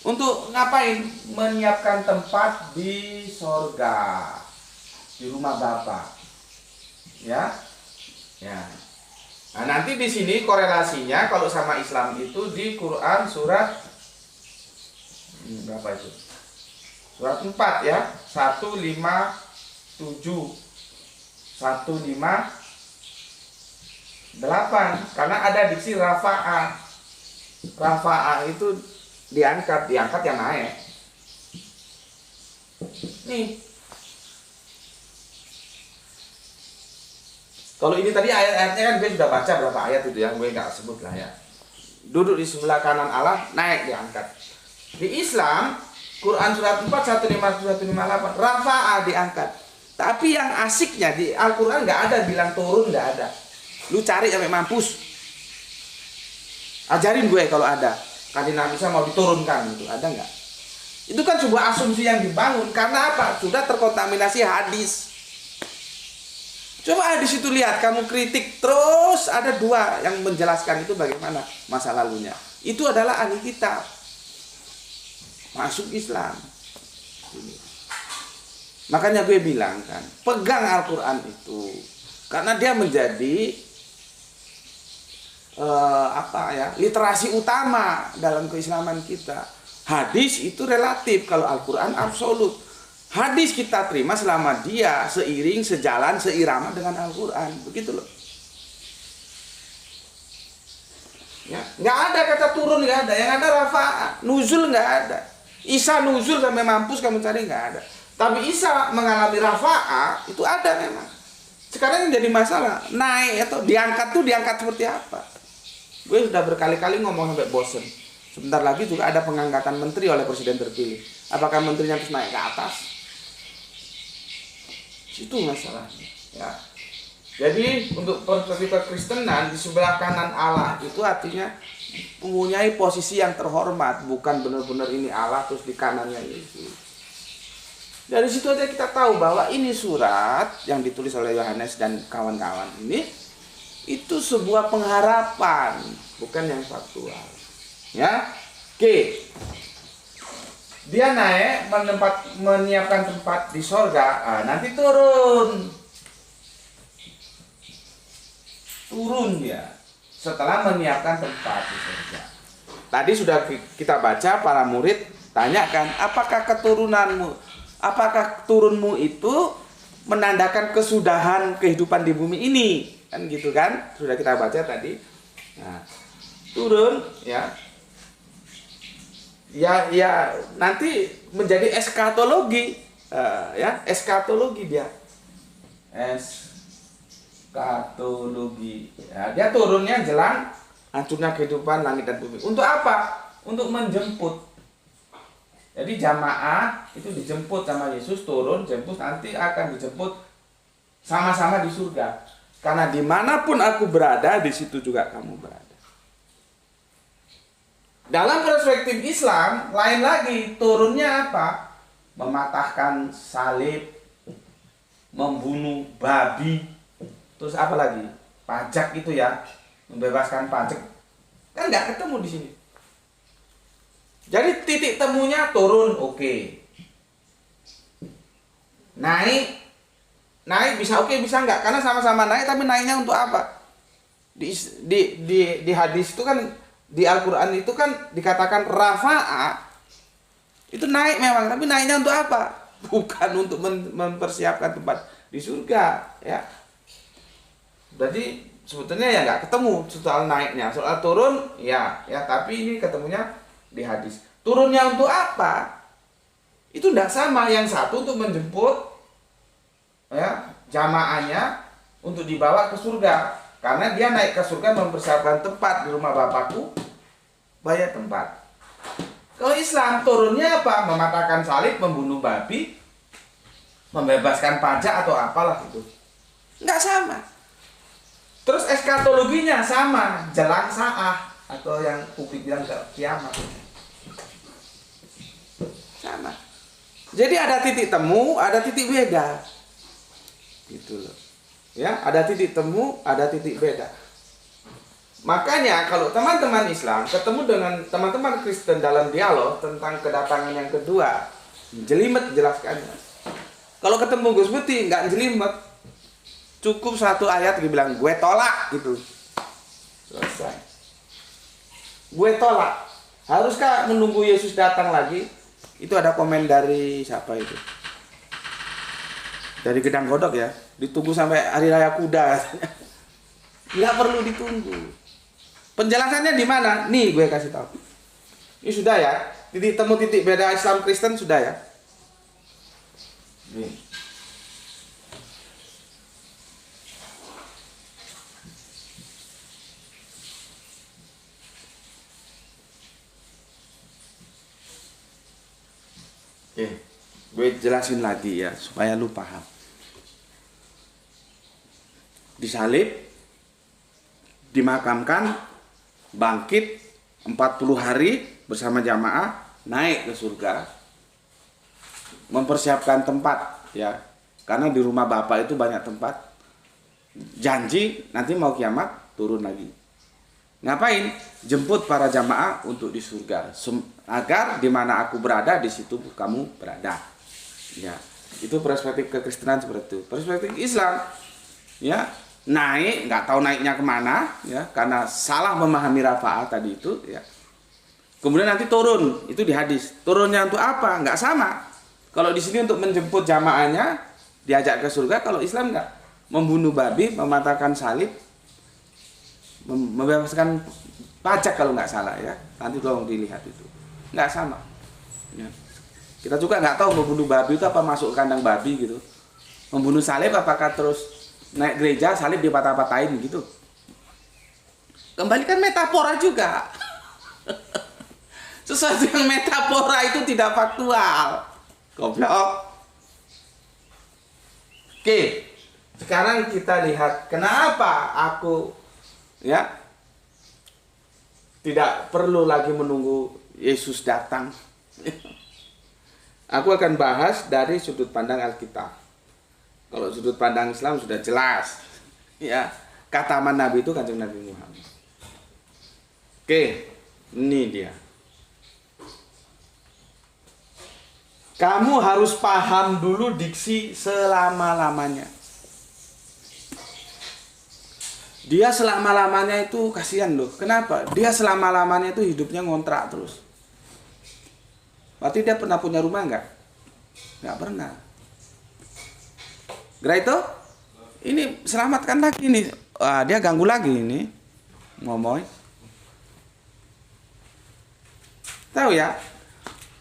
Untuk ngapain? Menyiapkan tempat di sorga, di rumah Bapa. Ya, ya. Nah nanti di sini korelasinya kalau sama Islam itu di Quran surat berapa itu? Surat 4 ya, 157, 158. Karena ada diksi rafa'ah. Rafa'ah itu diangkat yang naik. Nih. Kalau ini tadi ayat-ayatnya kan gue sudah baca berapa ayat itu ya, gue nggak sebut lah ya. Duduk di sebelah kanan Allah, naik diangkat. Di Islam, Quran surat 4, 157, 158, rafa'ah diangkat. Tapi yang asiknya di Al-Quran nggak ada bilang turun, nggak ada. Lu cari sampai mampus. Ajarin gue kalau ada. Kanjeng Nabi mau diturunkan, itu ada nggak? Itu kan sebuah asumsi yang dibangun. Karena apa? Sudah terkontaminasi hadis. Coba di situ lihat, kamu kritik terus ada dua yang menjelaskan itu bagaimana masa lalunya. Itu adalah ahli kitab. Masuk Islam. Makanya gue bilang kan, pegang Al-Quran itu. Karena dia menjadi literasi utama dalam keislaman kita. Hadis itu relatif, kalau Al-Quran absolut. Hadis kita terima selama dia seiring, sejalan, seirama dengan Al-Quran. Begitu loh. Ya, nggak ada kata turun, nggak ada. Yang ada rafa'ah, nuzul nggak ada. Isa nuzul sampai mampus kamu cari nggak ada. Tapi Isa mengalami rafa'ah itu ada memang. Sekarang yang jadi masalah, naik atau diangkat tuh diangkat seperti apa? Gue sudah berkali-kali ngomong sampai bosen. Sebentar lagi juga ada pengangkatan menteri oleh presiden terpilih. Apakah menterinya terus naik ke atas? Itu masalahnya. Ya. Jadi untuk perspektif Kristenan di sebelah kanan Allah itu artinya mempunyai posisi yang terhormat, bukan benar-benar ini Allah terus di kanannya Yesus. Dari situ aja kita tahu bahwa ini surat yang ditulis oleh Yohanes dan kawan-kawan ini itu sebuah pengharapan, bukan yang faktual. Ya, oke. Dia naik menyiapkan tempat di sorga, nanti turun dia setelah menyiapkan tempat di sorga. Tadi sudah kita baca, para murid tanyakan, apakah turunmu itu menandakan kesudahan kehidupan di bumi ini, kan gitu kan? Sudah kita baca tadi. Nah, turun ya nanti menjadi eskatologi, eskatologi dia, eskatologi. Ya, dia turunnya jelang hancurnya kehidupan langit dan bumi. Untuk apa? Untuk menjemput. Jadi jamaah itu dijemput sama Yesus, turun, jemput, nanti akan dijemput sama-sama di surga. Karena dimanapun aku berada, di situ juga kamu berada. Dalam perspektif Islam, lain lagi, turunnya apa? Mematahkan salib, membunuh babi, terus apa lagi? Pajak itu ya, membebaskan pajak. Kan nggak ketemu di sini. Jadi titik temunya turun, oke. Naik bisa oke, bisa nggak? Karena sama-sama naik, tapi naiknya untuk apa? Di hadis itu kan, di Al-Quran itu kan dikatakan rafa'ah, itu naik memang, tapi naiknya untuk apa? Bukan untuk mempersiapkan tempat di surga, ya. Jadi sebetulnya ya nggak ketemu soal naiknya, soal turun, ya, tapi ini ketemunya di hadis. Turunnya untuk apa? Itu tidak sama. Yang satu untuk menjemput jamaahnya untuk dibawa ke surga. Karena dia naik ke surga mempersiapkan tempat di rumah Bapakku, bayar tempat. Kalau Islam turunnya apa? Mematahkan salib, membunuh babi, membebaskan pajak atau apalah itu. Nggak sama. Terus eskatologinya sama, jelang saah atau yang publik bilang kiamat. Sama. Jadi ada titik temu, ada titik beda. Gitu loh. Ya, ada titik temu, ada titik beda. Makanya kalau teman-teman Islam ketemu dengan teman-teman Kristen dalam dialog tentang kedatangan yang kedua, jelimet jelaskannya. Kalau ketemu Gus Putih nggak jelimet, cukup satu ayat dia bilang gue tolak gitu, selesai. Gue tolak. Haruskah menunggu Yesus datang lagi? Itu ada komen dari siapa itu? Dari Gedang Godok ya. Ditunggu sampai hari raya kuda. Nggak perlu ditunggu. Penjelasannya di mana? Nih gue kasih tahu. Ini sudah ya. Titik temu titik beda Islam Kristen sudah ya. Nih. Oke, gue jelasin lagi ya supaya lu paham. Disalib, dimakamkan, bangkit 40 hari bersama jamaah, naik ke surga, mempersiapkan tempat ya, karena di rumah Bapak itu banyak tempat, janji nanti mau kiamat turun lagi. Ngapain? Jemput para jamaah untuk di surga, agar di mana aku berada di situ kamu berada. Ya, itu perspektif kekristenan seperti itu. Perspektif Islam, ya, naik nggak tahu naiknya kemana, ya, karena salah memahami rafaah tadi itu, ya. Kemudian nanti turun, itu di hadis. Turunnya untuk apa? Nggak sama. Kalau di sini untuk menjemput jamaahnya, diajak ke surga. Kalau Islam nggak, membunuh babi, mematahkan salib, membebaskan pajak kalau nggak salah, ya. Nanti tolong dilihat itu. Nggak sama. Ya. Kita juga nggak tahu membunuh babi itu apa masuk kandang babi gitu. Membunuh salib apakah terus naik gereja salib dipatah-patahin gitu. Kembalikan metafora juga. Sesuatu yang metafora itu tidak faktual. Goblok. Oke. Sekarang kita lihat kenapa aku, ya, tidak perlu lagi menunggu Yesus datang. Aku akan bahas dari sudut pandang Alkitab. Kalau sudut pandang Islam sudah jelas, ya, kataman Nabi itu Kanjeng Nabi Muhammad. Oke, ini dia. Kamu harus paham dulu diksi selama-lamanya. Dia selama-lamanya itu kasihan loh. Kenapa? Dia selama-lamanya itu hidupnya ngontrak terus. Berarti dia pernah punya rumah nggak? Nggak pernah. Itu ini selamatkan lagi nih. Wah, dia ganggu lagi ini. Ngomong. Tahu ya?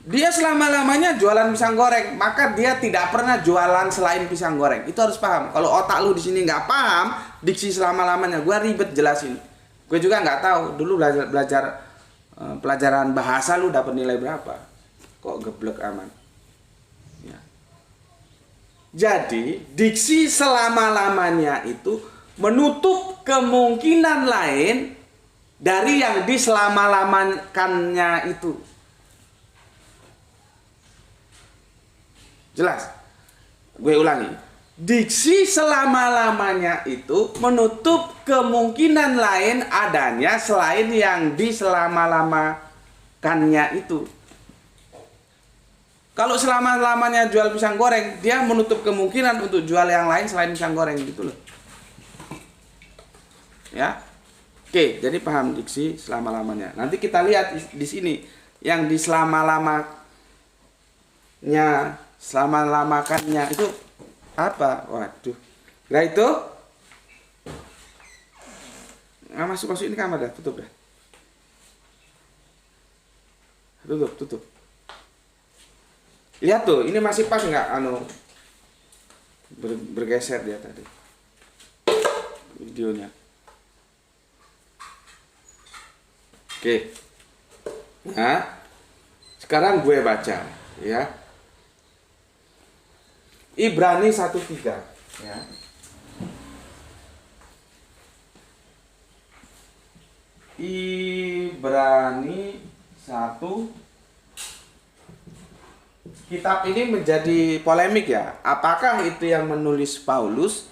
Dia selama-lamanya jualan pisang goreng, maka dia tidak pernah jualan selain pisang goreng. Itu harus paham. Kalau otak lu di sini nggak paham diksi selama-lamanya, gue ribet jelasin. Gue juga nggak tahu. Dulu belajar pelajaran bahasa lu dapat nilai berapa? Kok geblek aman? Ya. Jadi diksi selama-lamanya itu menutup kemungkinan lain dari yang diselama-lamakannya itu. Jelas? Gue ulangi. Diksi selama-lamanya itu menutup kemungkinan lain adanya selain yang diselama-lamakannya itu. Kalau selama-lamanya jual pisang goreng, dia menutup kemungkinan untuk jual yang lain selain pisang goreng gitu loh. Ya. Oke, jadi paham diksi selama-lamanya. Nanti kita lihat di sini yang selama-lamakannya itu apa? Waduh. Nah itu masuk ini kamar dah, tutup dah. Tutup. Lihat tuh, ini masih pas nggak bergeser dia tadi videonya. Oke. Nah, sekarang gue baca ya. Ibrani 1:3 ya. Ibrani 1. Kitab ini menjadi polemik ya. Apakah itu yang menulis Paulus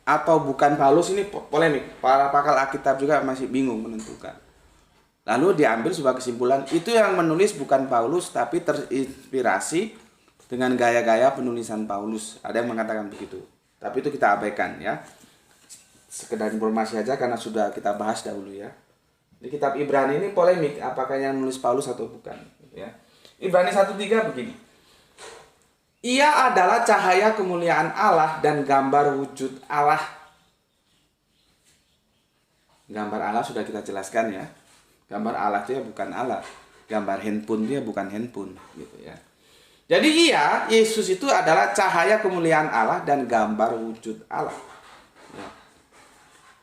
atau bukan Paulus, ini polemik. Para pakar Alkitab juga masih bingung menentukan. Lalu diambil sebuah kesimpulan, itu yang menulis bukan Paulus tapi terinspirasi dengan gaya-gaya penulisan Paulus. Ada yang mengatakan begitu. Tapi itu kita abaikan ya. Sekedar informasi aja karena sudah kita bahas dahulu ya. Di kitab Ibrani ini polemik apakah yang menulis Paulus atau bukan ya. Ibrani 1:3 begini. Ia adalah cahaya kemuliaan Allah dan gambar wujud Allah. Gambar Allah sudah kita jelaskan ya. Gambar Allah itu ya bukan Allah. Gambar handphone dia bukan handphone gitu ya. Jadi Yesus itu adalah cahaya kemuliaan Allah dan gambar wujud Allah. Ya.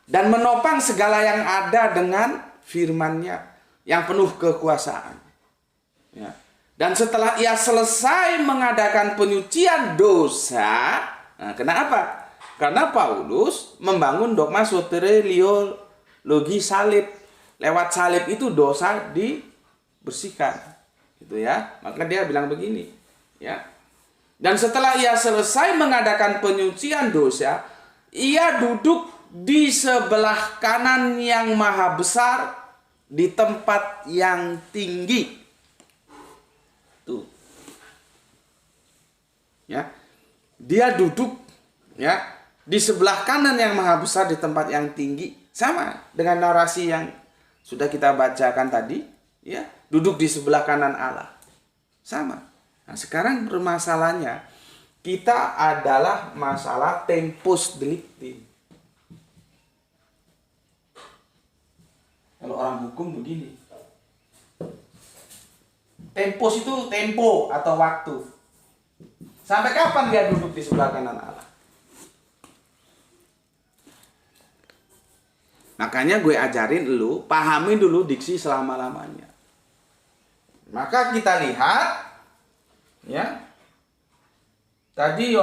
Dan menopang segala yang ada dengan firman-Nya yang penuh kekuasaan. Ya. Dan setelah ia selesai mengadakan penyucian dosa, nah kenapa? Karena Paulus membangun dogma soteriologi salib. Lewat salib itu dosa dibersihkan. Gitu ya. Maka dia bilang begini, ya. Dan setelah ia selesai mengadakan penyucian dosa, Ia duduk di sebelah kanan yang maha besar di tempat yang tinggi. Tuh. Ya. Dia duduk ya di sebelah kanan yang maha besar di tempat yang tinggi. Sama dengan narasi yang sudah kita bacakan tadi, ya. Duduk di sebelah kanan Allah. Sama. Nah, sekarang permasalahannya kita adalah masalah tempus delicti. Kalau orang hukum begini. Tempus itu tempo atau waktu. Sampai kapan dia duduk di sebelah kanan Allah? Makanya gue ajarin lu, pahami dulu diksi selama-lamanya. Maka kita lihat ya. Tadi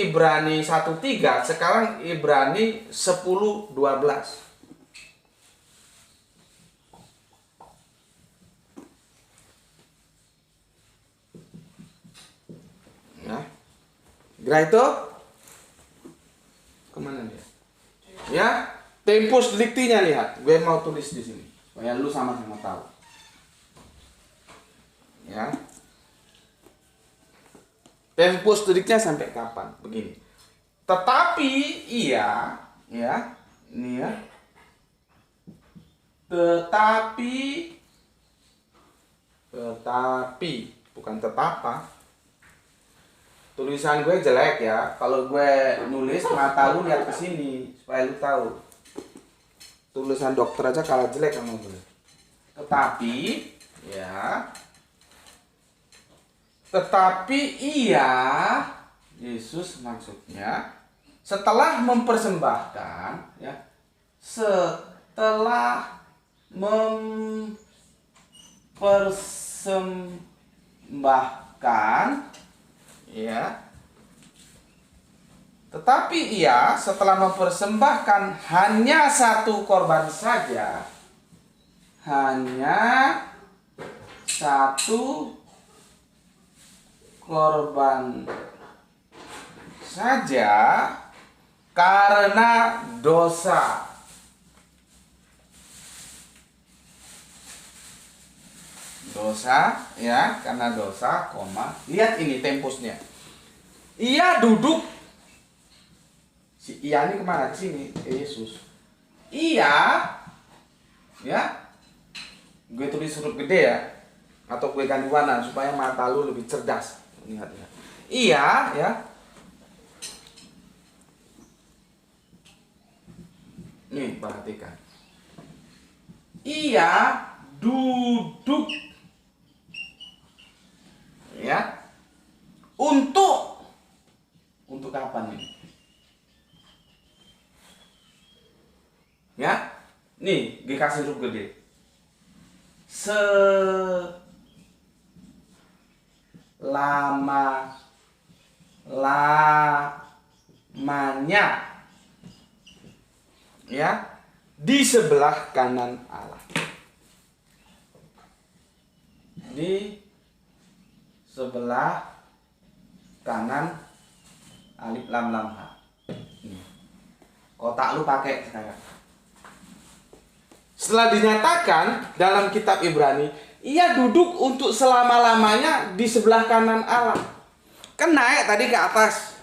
Ibrani 1:3, sekarang Ibrani 10:12. Ya. Itu kemana dia? Ya, tempus delictinya lihat. Gue mau tulis di sini supaya lu sama-sama tahu. Ya. Tempus delictnya sampai kapan? Begini. Tetapi ia, ya, ini ya. Tetapi bukan tetapa. Tulisan gue jelek ya. Kalau gue nulis, mata lu lihat ke sini supaya lu tahu. Tulisan dokter aja kalah jelek sama gue. Tetapi ya. Tetapi ia, Yesus maksudnya, setelah mempersembahkan ya. Setelah mempersembahkan ya. Tetapi ia setelah mempersembahkan hanya satu korban saja. Hanya satu korban saja karena dosa. Dosa ya, karena dosa, koma. Lihat ini tempusnya. Ia duduk. Si ia ini kemana? Ke sini, ke Yesus. Ia ya. Gue tulis huruf gede ya. Atau gue ganti warna supaya mata lu lebih cerdas. Lihat ya. Ia ya. Nih, perhatikan. Ia duduk ya. Untuk apa nih? Ya. Nih, dikasih huruf gede. Lamanya ya di sebelah kanan Allah. Di sebelah kanan alif lam lam ha. Kotak lu pakai sekarang. Setelah dinyatakan dalam kitab Ibrani, ia duduk untuk selama-lamanya di sebelah kanan Allah. Kan naik tadi ke atas.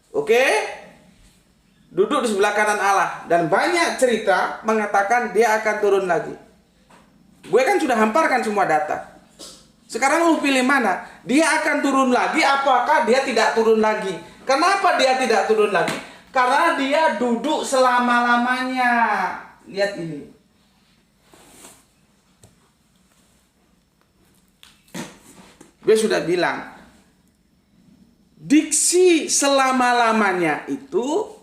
Oke? Duduk di sebelah kanan Allah. Dan banyak cerita mengatakan dia akan turun lagi. Gue kan sudah hamparkan semua data. Sekarang lu pilih mana? Dia akan turun lagi, apakah dia tidak turun lagi? Kenapa dia tidak turun lagi? Karena dia duduk selama-lamanya. Lihat ini. Gue sudah bilang, diksi selama-lamanya itu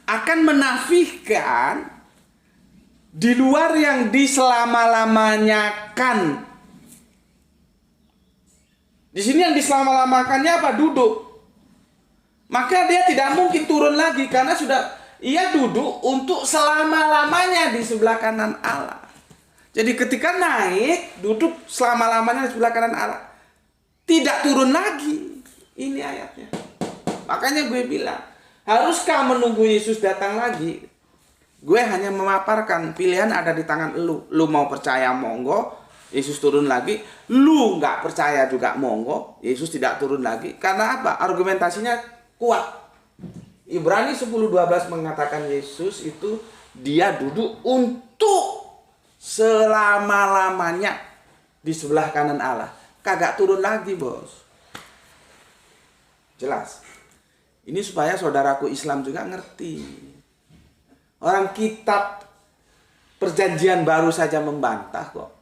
akan menafikan di luar yang diselama-lamanya kan. Di sini yang diselama-lamakannya apa? Duduk. Maka dia tidak mungkin turun lagi karena ia duduk untuk selama-lamanya di sebelah kanan Allah. Jadi ketika naik, duduk selama-lamanya di sebelah kanan Allah. Tidak turun lagi. Ini ayatnya. Makanya gue bilang, haruskah menunggu Yesus datang lagi? Gue hanya memaparkan pilihan ada di tangan lu. Lu mau percaya monggo, Yesus turun lagi. Lu nggak percaya juga monggo, Yesus tidak turun lagi. Karena apa? Argumentasinya kuat. Ibrani 10:12 mengatakan Yesus itu dia duduk untuk selama-lamanya di sebelah kanan Allah. Kagak turun lagi, bos. Jelas. Ini supaya saudaraku Islam juga ngerti. Orang kitab perjanjian baru saja membantah kok.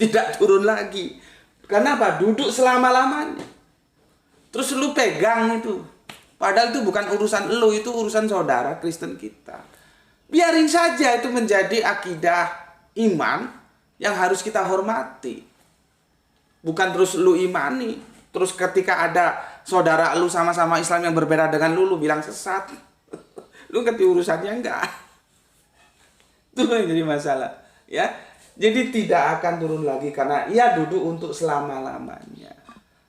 Tidak turun lagi. Kenapa? Duduk selama-lamanya. Terus lu pegang itu. Padahal itu bukan urusan lu, itu urusan saudara Kristen kita. Biarin saja itu menjadi akidah iman yang harus kita hormati. Bukan terus lu imani. Terus ketika ada saudara lu sama-sama Islam yang berbeda dengan lu bilang sesat. Lu ngerti urusannya enggak? Itu yang jadi masalah, ya. Jadi tidak akan turun lagi karena ia duduk untuk selama-lamanya.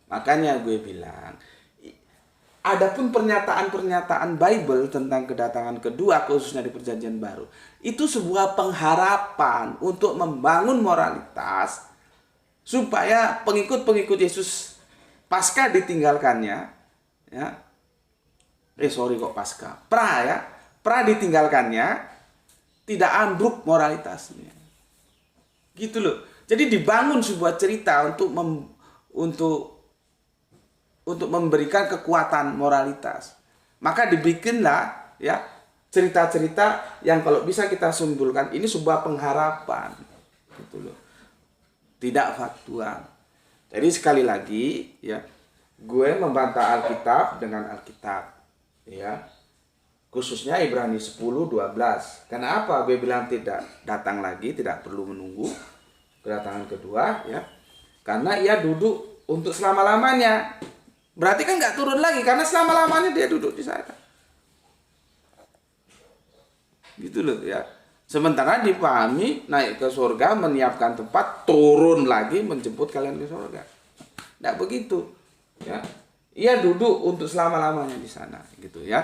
Makanya gue bilang, adapun pernyataan-pernyataan Bible tentang kedatangan kedua khususnya di Perjanjian Baru, itu sebuah pengharapan untuk membangun moralitas supaya pengikut-pengikut Yesus pasca ditinggalkannya, ya. Pra ditinggalkannya tidak ambruk moralitasnya. Gitu loh. Jadi dibangun sebuah cerita untuk memberikan kekuatan moralitas. Maka dibikinlah ya cerita-cerita yang kalau bisa kita simpulkan ini sebuah pengharapan. Gitu loh. Tidak faktual. Jadi sekali lagi ya, gue membantah Alkitab dengan Alkitab. Ya. Khususnya Ibrani 10:12. Kenapa gue bilang tidak datang lagi, tidak perlu menunggu kedatangan kedua, ya? Karena ia duduk untuk selama-lamanya. Berarti kan nggak turun lagi karena selama-lamanya dia duduk di sana. Gitu loh, ya. Sementara dipahami naik ke surga, menyiapkan tempat, turun lagi menjemput kalian ke surga. Nggak begitu, ya. Ia duduk untuk selama-lamanya di sana, gitu ya.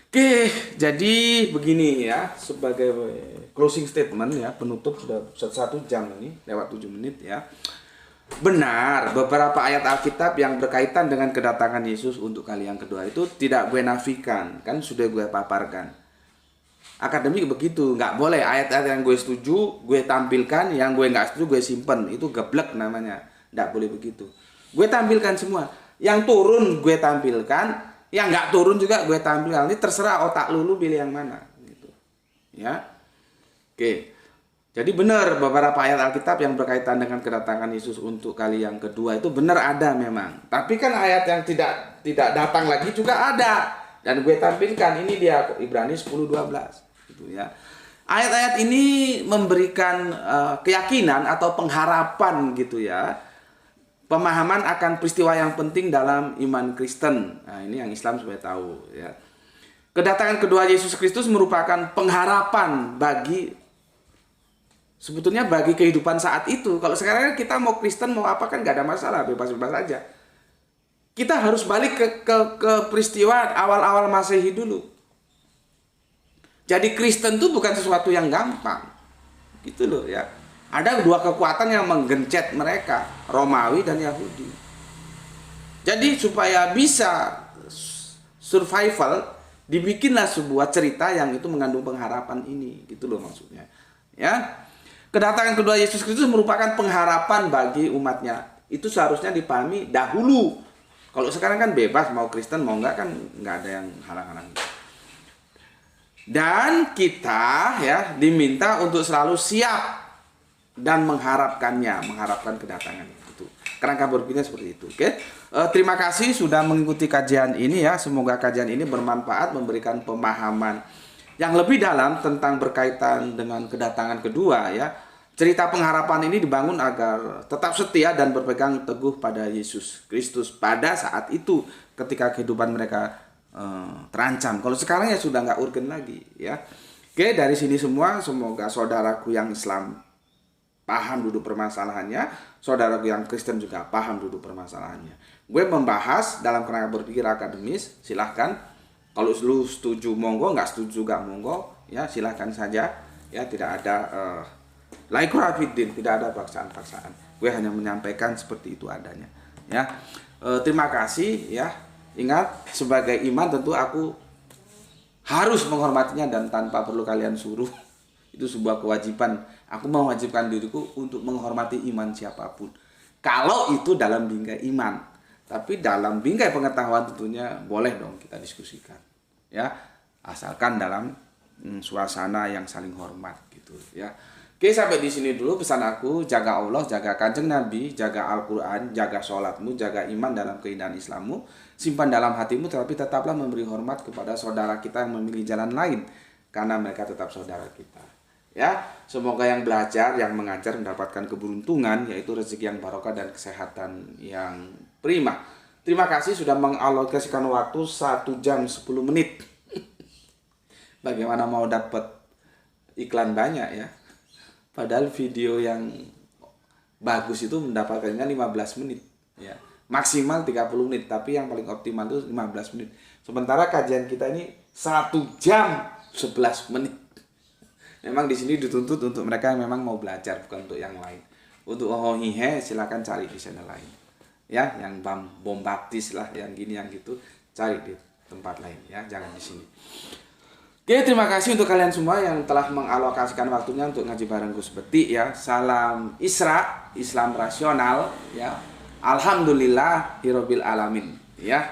Oke, jadi begini ya, sebagai closing statement ya, penutup sudah 1 jam ini, lewat 7 menit ya. Benar, beberapa ayat Alkitab yang berkaitan dengan kedatangan Yesus untuk kali yang kedua itu tidak gue nafikan, kan sudah gue paparkan. Akademik begitu, nggak boleh ayat-ayat yang gue setuju, gue tampilkan, yang gue nggak setuju gue simpen, itu geblek namanya, nggak boleh begitu. Gue tampilkan semua, yang turun gue tampilkan, yang nggak turun juga gue tampilkan. Ini terserah otak lu pilih yang mana gitu. Ya. Oke. Jadi benar beberapa ayat Alkitab yang berkaitan dengan kedatangan Yesus untuk kali yang kedua itu benar ada memang. Tapi kan ayat yang tidak datang lagi juga ada. Dan gue tampilkan ini dia Ibrani 10:12 gitu ya. Ayat-ayat ini memberikan keyakinan atau pengharapan gitu ya. Pemahaman akan peristiwa yang penting dalam iman Kristen. Nah, ini yang Islam supaya tahu ya. Kedatangan kedua Yesus Kristus merupakan pengharapan sebetulnya bagi kehidupan saat itu. Kalau sekarang kita mau Kristen mau apa kan nggak ada masalah, bebas-bebas aja. Kita harus balik ke peristiwa awal-awal Masehi dulu. Jadi Kristen itu bukan sesuatu yang gampang. Gitu loh ya. Ada dua kekuatan yang menggencet mereka, Romawi dan Yahudi. Jadi supaya bisa survival, dibikinlah sebuah cerita yang itu mengandung pengharapan ini, gitu loh maksudnya. Ya, kedatangan kedua Yesus Kristus merupakan pengharapan bagi umatnya. Itu seharusnya dipahami dahulu. Kalau sekarang kan bebas, mau Kristen mau enggak kan nggak ada yang halang-halang. Dan kita ya diminta untuk selalu siap dan mengharapkan kedatangan itu. Kerangka berpikirnya seperti itu. Oke. Terima kasih sudah mengikuti kajian ini ya. Semoga kajian ini bermanfaat, memberikan pemahaman yang lebih dalam tentang berkaitan dengan kedatangan kedua ya. Cerita pengharapan ini dibangun agar tetap setia dan berpegang teguh pada Yesus Kristus pada saat itu ketika kehidupan mereka terancam. Kalau sekarang ya sudah nggak urgen lagi ya. Oke, dari sini semua semoga saudaraku yang Islam paham duduk permasalahannya, saudaraku yang Kristen juga paham duduk permasalahannya. Gue membahas dalam kerangka berpikir akademis, silahkan. Kalau lu setuju monggo, nggak setuju juga monggo, ya silahkan saja. Ya tidak ada la ikraha fiddin, tidak ada paksaan-paksaan. Gue hanya menyampaikan seperti itu adanya. Ya, terima kasih ya. Ingat, sebagai iman tentu aku harus menghormatinya dan tanpa perlu kalian suruh. Itu sebuah kewajiban. Aku mewajibkan diriku untuk menghormati iman siapapun. Kalau itu dalam bingkai iman. Tapi dalam bingkai pengetahuan tentunya boleh dong kita diskusikan. Ya, asalkan dalam suasana yang saling hormat gitu ya. Oke, sampai di sini dulu pesan aku. Jaga Allah, jaga Kanjeng Nabi, jaga Al-Qur'an, jaga sholatmu, jaga iman dalam keindahan Islammu. Simpan dalam hatimu, tetapi tetaplah memberi hormat kepada saudara kita yang memilih jalan lain, karena mereka tetap saudara kita. Ya, semoga yang belajar, yang mengajar mendapatkan keberuntungan, yaitu rezeki yang barokah dan kesehatan yang prima. Terima kasih sudah mengalokasikan waktu 1 jam 10 menit. Bagaimana mau dapat iklan banyak ya? Padahal video yang bagus itu mendapatkannya 15 menit. Ya, maksimal 30 menit, tapi yang paling optimal itu 15 menit. Sementara kajian kita ini 1 jam 11 menit. Memang di sini dituntut untuk mereka yang memang mau belajar, bukan untuk yang lain. Untuk ohihe silakan cari di channel lain. Ya, yang bom baptis lah, yang gini yang gitu, cari di tempat lain ya, jangan di sini. Oke, terima kasih untuk kalian semua yang telah mengalokasikan waktunya untuk ngaji bareng Gus Beti ya. Salam Isra, Islam rasional ya. Alhamdulillah hirobil alamin ya.